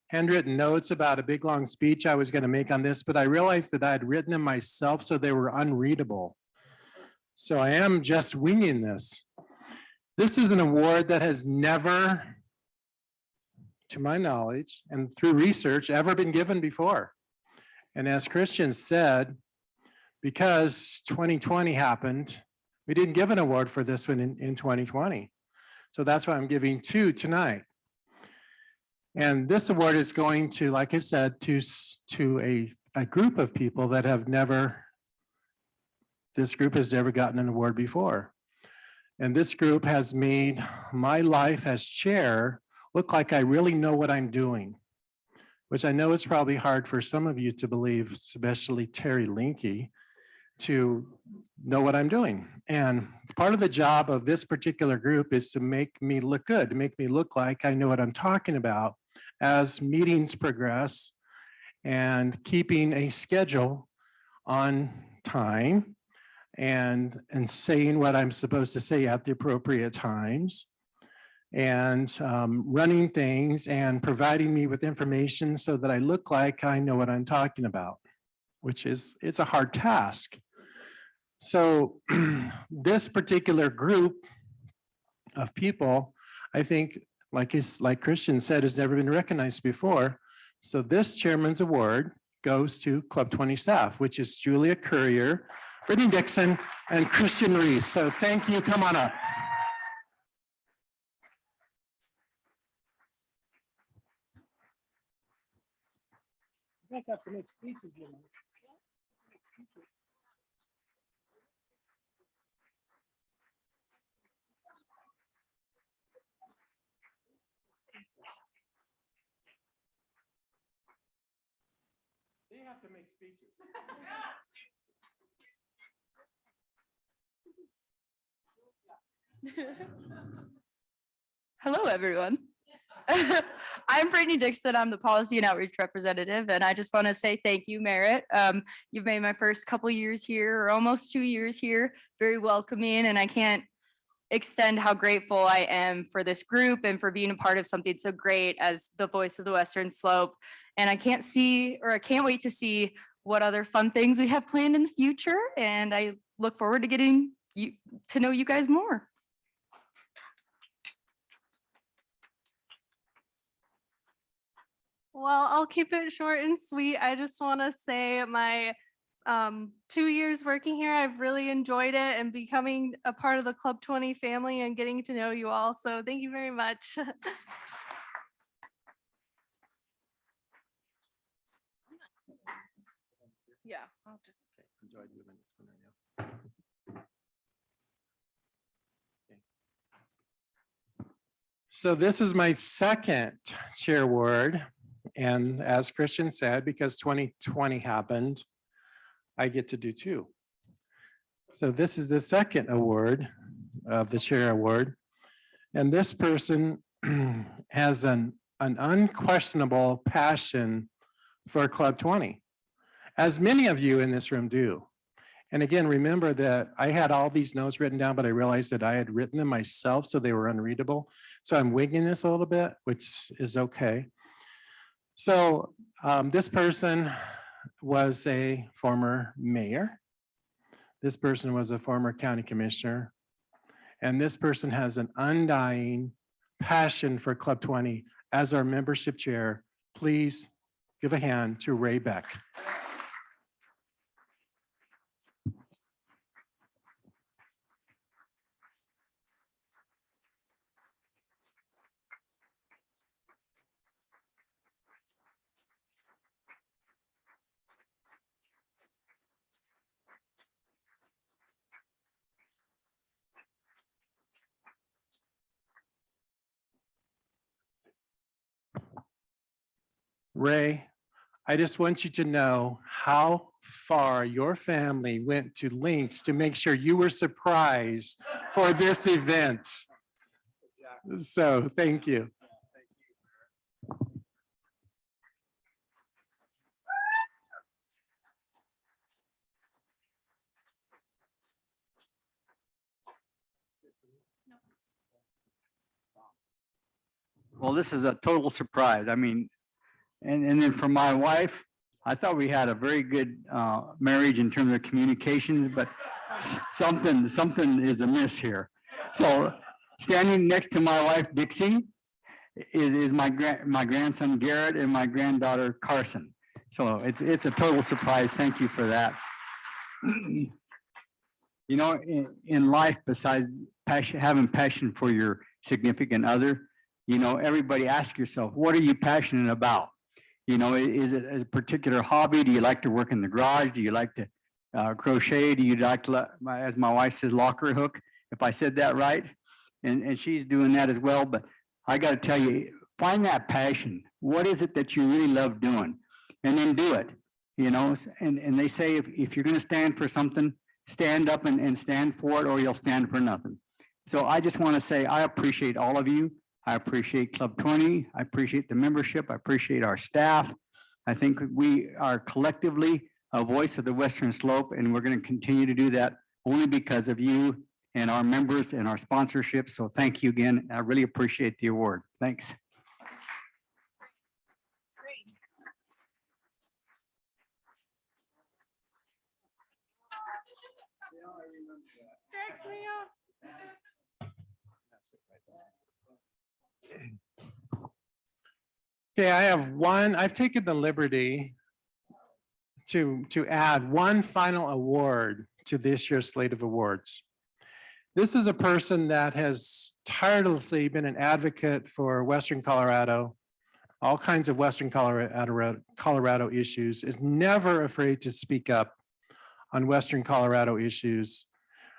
handwritten notes about a big, long speech I was going to make on this, but I realized that I had written them myself, so they were unreadable. So I am just winging this. This is an award that has never, to my knowledge, and through research, ever been given before. And as Christian said, because 2020 happened, we didn't give an award for this one in 2020. So that's why I'm giving 2 tonight. And this award is going to, like I said, to a group of people that have never, this group has never gotten an award before. And this group has made my life as chair look like I really know what I'm doing, which I know is probably hard for some of you to believe, especially Terry Linke, to know what I'm doing. And part of the job of this particular group is to make me look good, to make me look like I know what I'm talking about as meetings progress and keeping a schedule on time and saying what I'm supposed to say at the appropriate times and running things and providing me with information so that I look like I know what I'm talking about, which is, it's a hard task. So this particular group of people, I think, like Christian said, has never been recognized before. So this chairman's award goes to Club 20 staff, which is Julia Courier, Brittany Dixon, and Christian Reese. So thank you. Come on up. You guys have to make speeches, you know. They have to make speeches. Hello, everyone. I'm Brittany Dixon. I'm the Policy and Outreach Representative, and I just want to say thank you, Merritt. You've made my first couple years here, or almost 2 years here, very welcoming, and I can't extend how grateful I am for this group and for being a part of something so great as the voice of the Western Slope. And I can't wait to see what other fun things we have planned in the future, and I look forward to getting to know you guys more. Well, I'll keep it short and sweet. I just want to say my 2 years working here, I've really enjoyed it and becoming a part of the Club 20 family and getting to know you all. So thank you very much. Yeah, I'll just. So this is my second chair award. And as Christian said, because 2020 happened, I get to do two. So this is the second award of the chair award. And this person has an unquestionable passion for Club 20, as many of you in this room do. And again, remember that I had all these notes written down, but I realized that I had written them myself, so they were unreadable. So I'm winging this a little bit, which is okay. So this person was a former mayor. This person was a former county commissioner. And this person has an undying passion for Club 20. As our membership chair, please give a hand to Ray Beck. Ray, I just want you to know how far your family went to lengths to make sure you were surprised for this event. So thank you. Well, this is a total surprise. I mean, and then for my wife, I thought we had a very good marriage in terms of communications, but something is amiss here. So standing next to my wife, Dixie, is my grandson, Garrett, and my granddaughter, Carson. So it's a total surprise. Thank you for that. You know, in life, besides having passion for your significant other, you know, everybody ask yourself, what are you passionate about? You know, is it a particular hobby? Do you like to work in the garage? Do you like to crochet? Do you like to, as my wife says, locker hook, if I said that right? And she's doing that as well. But I got to tell you, find that passion. What is it that you really love doing? And then do it, you know? And they say, if you're going to stand for something, stand up and stand for it, or you'll stand for nothing. So I just want to say, I appreciate all of you. I appreciate Club 20. I appreciate the membership. I appreciate our staff. I think we are collectively a voice of the Western Slope, and we're going to continue to do that only because of you and our members and our sponsorship. So thank you again. I really appreciate the award. Thanks. Cracks me up. Okay, I've taken the liberty to add one final award to this year's slate of awards. This is a person that has tirelessly been an advocate for Western Colorado, all kinds of Western Colorado issues, is never afraid to speak up on Western Colorado issues,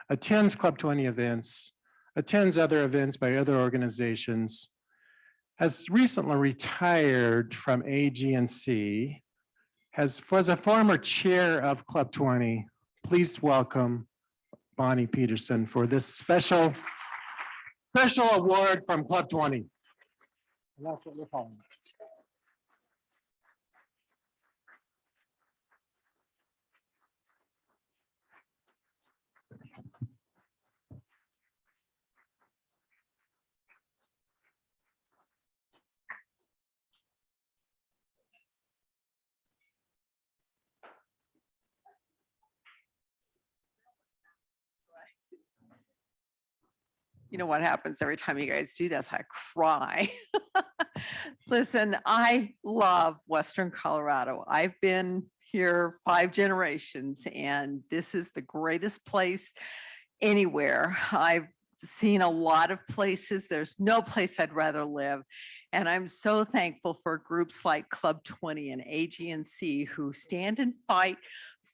attends Club 20 events, attends other events by other organizations, has recently retired from AG&C, was a former chair of Club 20. Please welcome Bonnie Peterson for this special award from Club 20. And that's what we're calling it. You know what happens every time you guys do this? I cry. Listen, I love Western Colorado. I've been here 5 generations, and this is the greatest place anywhere. I've seen a lot of places. There's no place I'd rather live. And I'm so thankful for groups like Club 20 and AG&C who stand and fight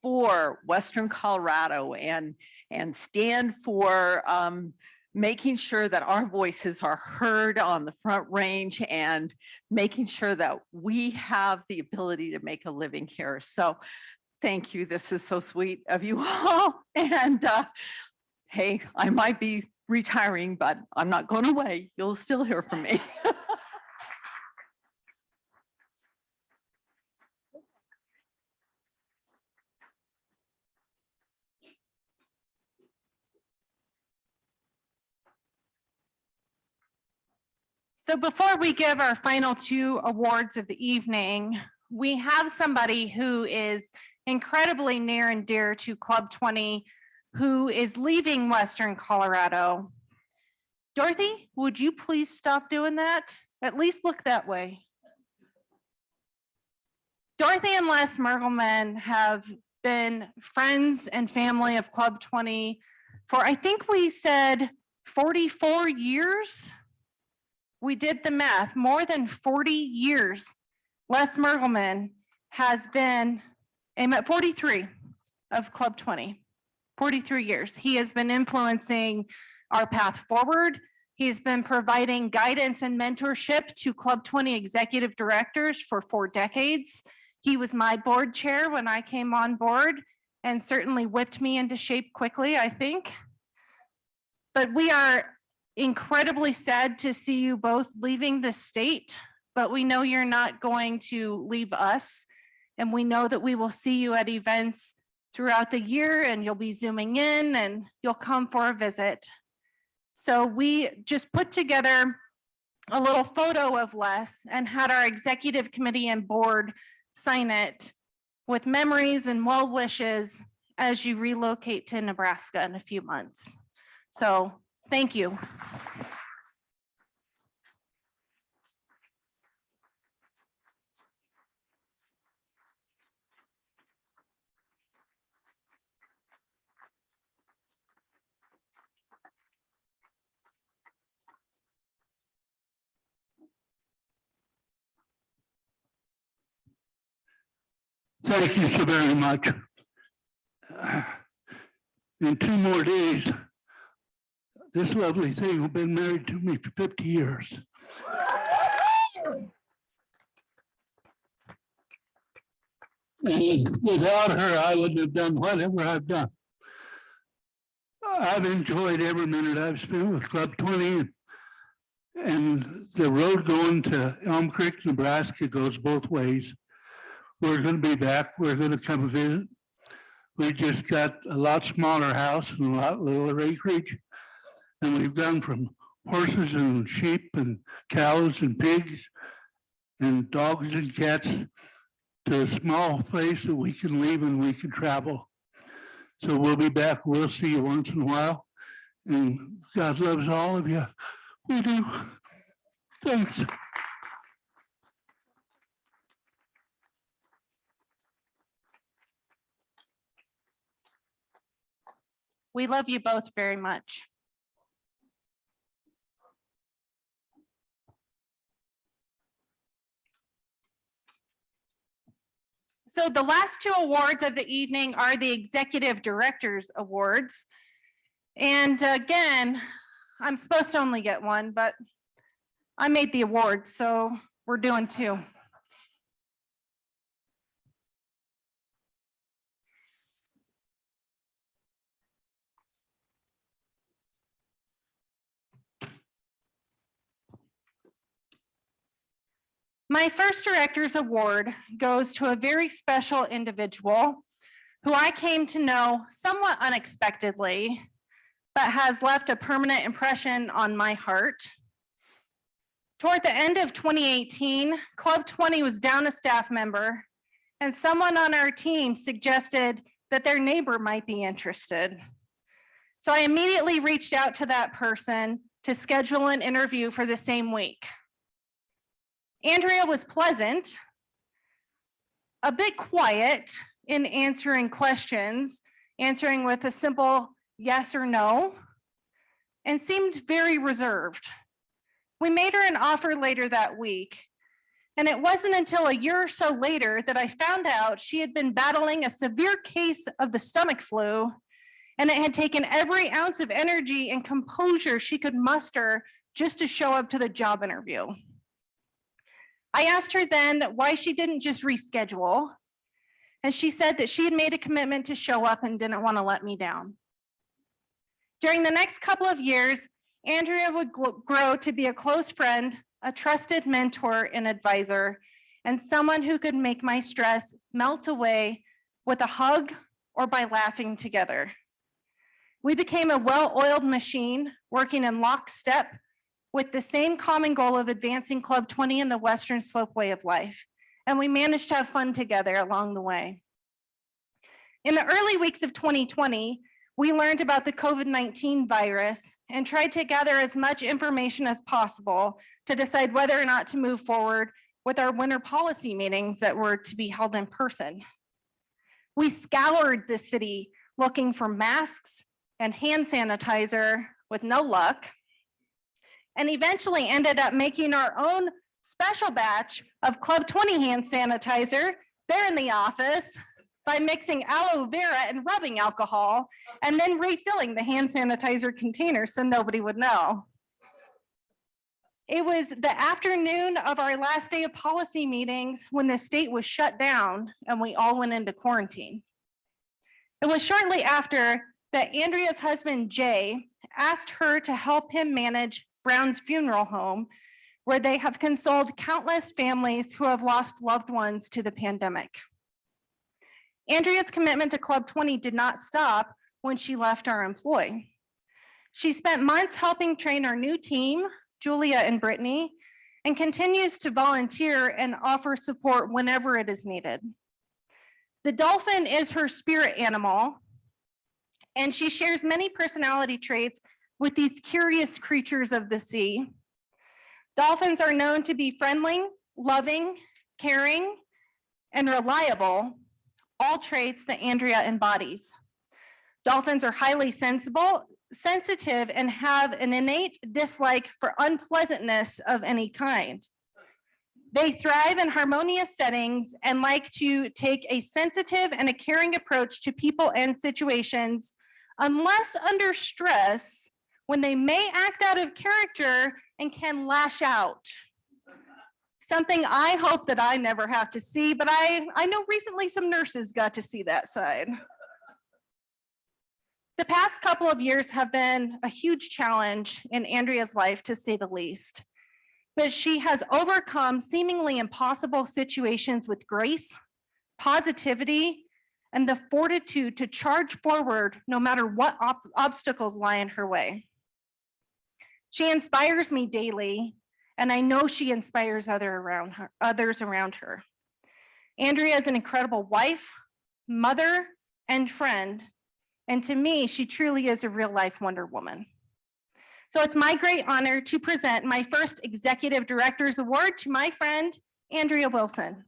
for Western Colorado and stand for making sure that our voices are heard on the Front Range and making sure that we have the ability to make a living here. So thank you. This is so sweet of you all. And hey, I might be retiring, but I'm not going away. You'll still hear from me. So before we give our final 2 awards of the evening, we have somebody who is incredibly near and dear to Club 20, who is leaving Western Colorado. Dorothy, would you please stop doing that? At least look that way. Dorothy and Les Mergelman have been friends and family of Club 20 for, I think we said 44 years. We did the math, more than 40 years. Les Mergelman has been, I'm at 43 of Club 20, 43 years. He has been influencing our path forward. He's been providing guidance and mentorship to Club 20 executive directors for 4 decades. He was my board chair when I came on board and certainly whipped me into shape quickly, I think. But we are incredibly sad to see you both leaving the state, but we know you're not going to leave us. And we know that we will see you at events throughout the year, and you'll be zooming in and you'll come for a visit. So we just put together a little photo of Les and had our executive committee and board sign it with memories and well wishes as you relocate to Nebraska in a few months. So thank you. Thank you so very much. In 2 more days, this lovely thing will be married to me for 50 years. And without her, I wouldn't have done whatever I've done. I've enjoyed every minute I've spent with Club 20, and the road going to Elm Creek, Nebraska goes both ways. We're going to be back. We're going to come visit. We just got a lot smaller house and a lot littler acreage, And we've gone from horses and sheep and cows and pigs and dogs and cats to a small place that we can leave and we can travel. So we'll be back. We'll see you once in a while. And God loves all of you. We do. Thanks. We love you both very much. So the last two awards of the evening are the Executive Directors Awards. And again, I'm supposed to only get one, but I made the awards, so we're doing two. My first Director's Award goes to a very special individual who I came to know somewhat unexpectedly, but has left a permanent impression on my heart. Toward the end of 2018, Club 20 was down a staff member, and someone on our team suggested that their neighbor might be interested. So I immediately reached out to that person to schedule an interview for the same week. Andrea was pleasant, a bit quiet in answering questions, answering with a simple yes or no, and seemed very reserved. We made her an offer later that week, and it wasn't until a year or so later that I found out she had been battling a severe case of the stomach flu, and it had taken every ounce of energy and composure she could muster just to show up to the job interview. I asked her then why she didn't just reschedule, and she said that she had made a commitment to show up and didn't want to let me down. During the next couple of years, Andrea would grow to be a close friend, a trusted mentor and advisor, and someone who could make my stress melt away with a hug or by laughing together. We became a well-oiled machine working in lockstep with the same common goal of advancing Club 20 in the Western Slope way of life. And we managed to have fun together along the way. In the early weeks of 2020, we learned about the COVID-19 virus and tried to gather as much information as possible to decide whether or not to move forward with our winter policy meetings that were to be held in person. We scoured the city looking for masks and hand sanitizer with no luck, and eventually ended up making our own special batch of Club 20 hand sanitizer there in the office by mixing aloe vera and rubbing alcohol and then refilling the hand sanitizer container so nobody would know. It was the afternoon of our last day of policy meetings when the state was shut down and we all went into quarantine. It was shortly after that Andrea's husband, Jay, asked her to help him manage Brown's funeral home, where they have consoled countless families who have lost loved ones to the pandemic. Andrea's commitment to Club 20 did not stop when she left our employ. She spent months helping train our new team, Julia and Brittany, and continues to volunteer and offer support whenever it is needed. The dolphin is her spirit animal, and she shares many personality traits with these curious creatures of the sea. Dolphins are known to be friendly, loving, caring, and reliable, all traits that Andrea embodies. Dolphins are highly sensitive, and have an innate dislike for unpleasantness of any kind. They thrive in harmonious settings and like to take a sensitive and a caring approach to people and situations, unless under stress, when they may act out of character and can lash out. Something I hope that I never have to see, but I know recently some nurses got to see that side. The past couple of years have been a huge challenge in Andrea's life, to say the least. But she has overcome seemingly impossible situations with grace, positivity, and the fortitude to charge forward no matter what obstacles lie in her way. She inspires me daily, and I know she inspires others around her. Andrea is an incredible wife, mother, and friend. And to me, she truly is a real life Wonder Woman. So it's my great honor to present my first Executive Director's Award to my friend, Andrea Wilson.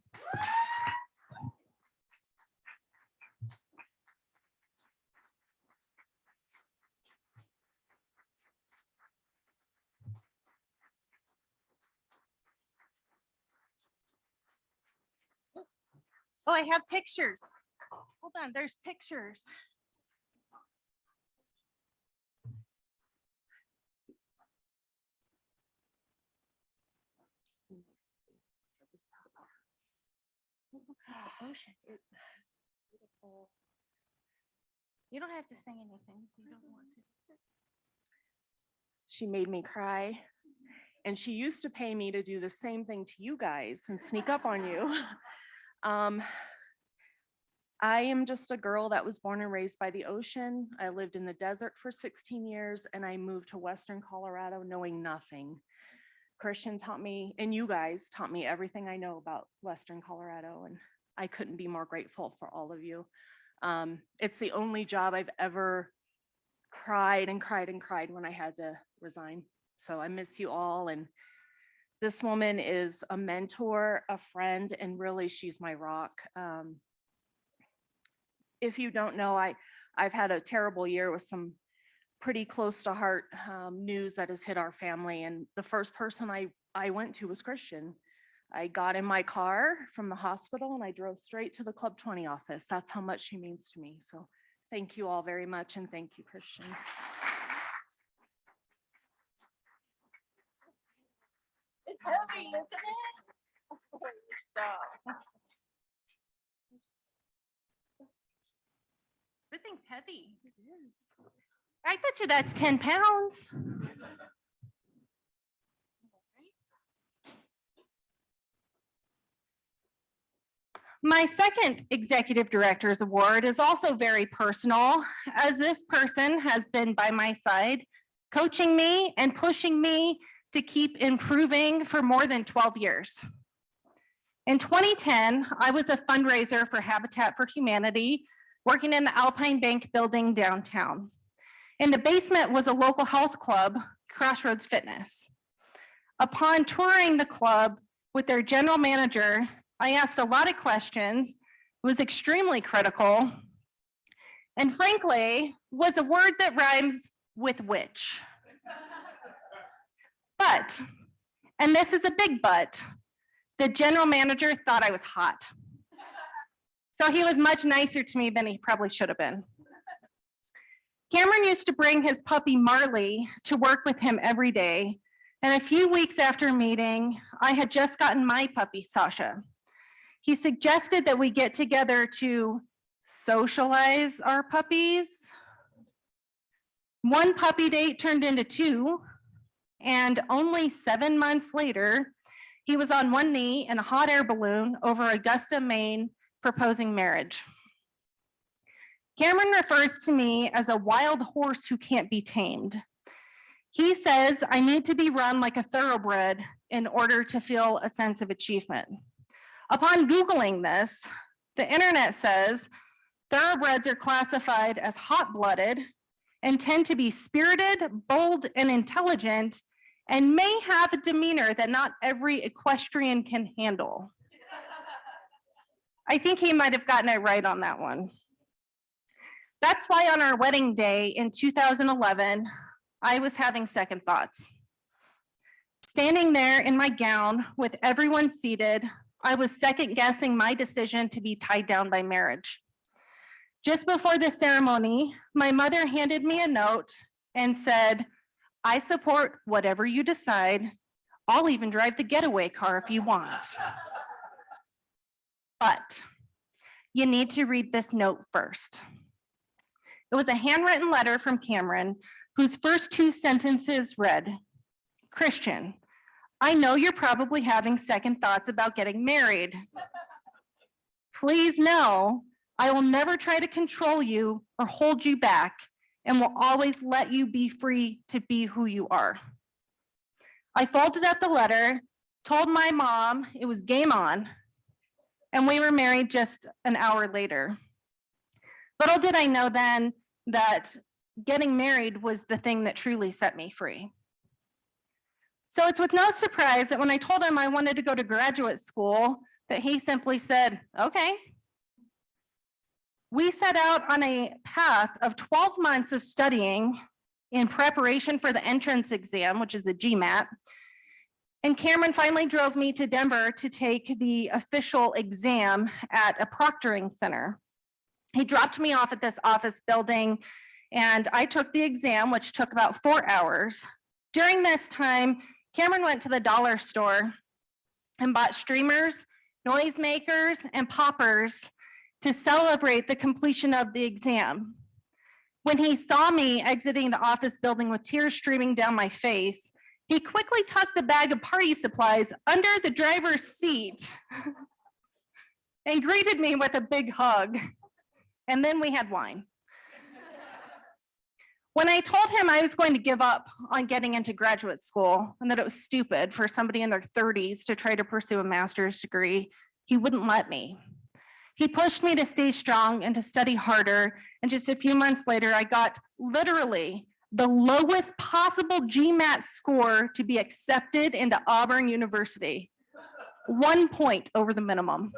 Oh, I have pictures. Hold on, there's pictures. Ocean. Beautiful. You don't have to say anything. You don't want to. She made me cry. And she used to pay me to do the same thing to you guys and sneak up on you. I am just a girl that was born and raised by the ocean. I lived in the desert for 16 years and I moved to Western Colorado knowing nothing. Christian taught me, and you guys taught me everything I know about Western Colorado, and I couldn't be more grateful for all of you. It's the only job I've ever cried and cried and cried when I had to resign. So I miss you all. And this woman is a mentor, a friend, and really she's my rock. If you don't know, I've had a terrible year with some pretty close to heart news that has hit our family. And the first person I went to was Christian. I got in my car from the hospital and I drove straight to the Club 20 office. That's how much she means to me. So thank you all very much. And thank you, Christian. It's heavy, isn't it? Stop. The thing's heavy. It is. I bet you that's 10 pounds. My second Executive Director's Award is also very personal, as this person has been by my side, coaching me and pushing me to keep improving for more than 12 years. In 2010, I was a fundraiser for Habitat for Humanity, working in the Alpine Bank building downtown. In the basement was a local health club, Crossroads Fitness. Upon touring the club with their general manager, I asked a lot of questions, was extremely critical, and frankly, was a word that rhymes with witch. But, and this is a big but, the general manager thought I was hot. So he was much nicer to me than he probably should have been. Cameron used to bring his puppy Marley to work with him every day. And a few weeks after meeting, I had just gotten my puppy, Sasha. He suggested that we get together to socialize our puppies. One puppy date turned into two, and only 7 months later, he was on one knee in a hot air balloon over Augusta, Maine, proposing marriage. Cameron refers to me as a wild horse who can't be tamed. He says I need to be run like a thoroughbred in order to feel a sense of achievement. Upon Googling this, the internet says thoroughbreds are classified as hot-blooded and tend to be spirited, bold, and intelligent, and may have a demeanor that not every equestrian can handle. I think he might have gotten it right on that one. That's why on our wedding day in 2011, I was having second thoughts. Standing there in my gown with everyone seated, I was second guessing my decision to be tied down by marriage. Just before the ceremony, my mother handed me a note and said, I support whatever you decide. I'll even drive the getaway car if you want. But you need to read this note first. It was a handwritten letter from Cameron, whose first two sentences read, Christian, I know you're probably having second thoughts about getting married. Please know, I will never try to control you or hold you back and will always let you be free to be who you are. I folded up the letter, told my mom it was game on, and we were married just an hour later. Little did I know then that getting married was the thing that truly set me free. So it's with no surprise that when I told him I wanted to go to graduate school, that he simply said, okay. We set out on a path of 12 months of studying in preparation for the entrance exam, which is a GMAT. And Cameron finally drove me to Denver to take the official exam at a proctoring center. He dropped me off at this office building and I took the exam, which took about 4 hours. During this time, Cameron went to the dollar store and bought streamers, noisemakers, and poppers to celebrate the completion of the exam. When he saw me exiting the office building with tears streaming down my face, he quickly tucked the bag of party supplies under the driver's seat and greeted me with a big hug. And then we had wine. When I told him I was going to give up on getting into graduate school and that it was stupid for somebody in their 30s to try to pursue a master's degree, he wouldn't let me. He pushed me to stay strong and to study harder. And just a few months later, I got literally the lowest possible GMAT score to be accepted into Auburn University. 1 point over the minimum.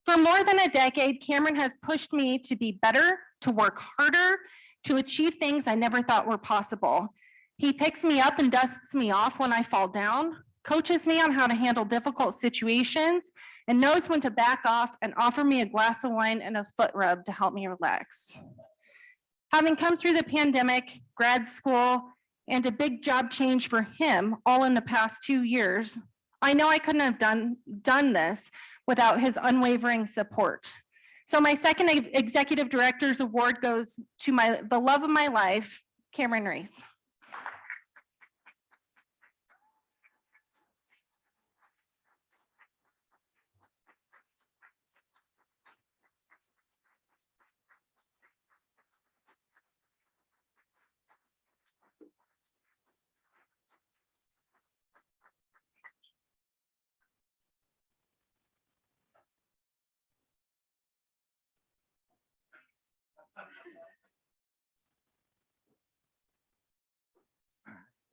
For more than a decade, Cameron has pushed me to be better, to work harder, to achieve things I never thought were possible. He picks me up and dusts me off when I fall down, coaches me on how to handle difficult situations, and knows when to back off and offer me a glass of wine and a foot rub to help me relax. Having come through the pandemic, grad school, and a big job change for him all in the past 2 years, I know I couldn't have done this without his unwavering support. So my second Executive Director's Award goes to the love of my life, Cameron Reese.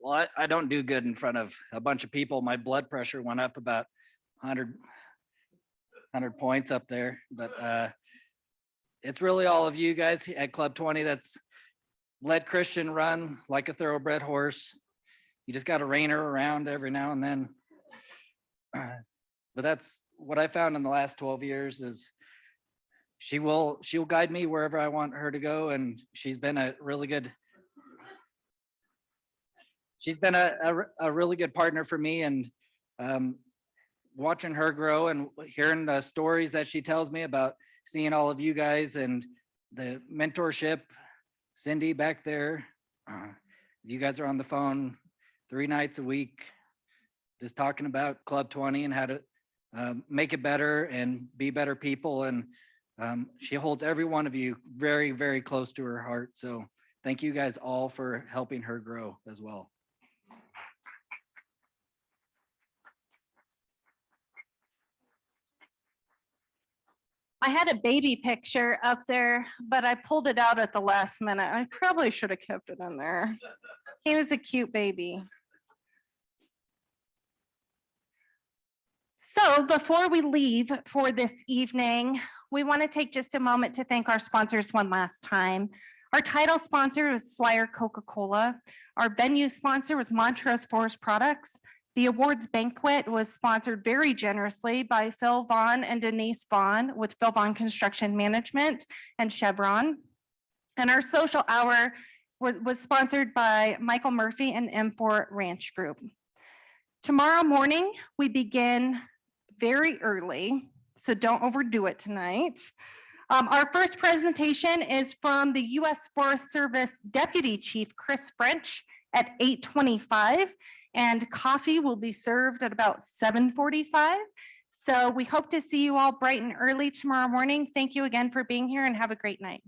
Well, I don't do good in front of a bunch of people. My blood pressure went up about 100 points up there, but it's really all of you guys at Club 20 that's let Christian run like a thoroughbred horse. You just got to rein her around every now and then. But that's what I found in the last 12 years is she'll guide me wherever I want her to go. And she's been a really good partner for me, and watching her grow and hearing the stories that she tells me about seeing all of you guys and the mentorship. Cindy back there, you guys are on the phone 3 nights a week, just talking about Club 20 and how to make it better and be better people. And she holds every one of you very, very close to her heart. So thank you guys all for helping her grow as well. I had a baby picture up there, but I pulled it out at the last minute. I probably should have kept it in there. He was a cute baby. So before we leave for this evening, we want to take just a moment to thank our sponsors one last time. Our title sponsor was Swire Coca-Cola. Our venue sponsor was Montrose Forest Products. The awards banquet was sponsored very generously by Phil Vaughn and Denise Vaughn with Phil Vaughn Construction Management and Chevron. And our social hour was sponsored by Michael Murphy and M4 Ranch Group. Tomorrow morning, we begin very early, so don't overdo it tonight. Our first presentation is from the U.S. Forest Service Deputy Chief Chris French at 8:25. And coffee will be served at about 7:45. So we hope to see you all bright and early tomorrow morning. Thank you again for being here and have a great night.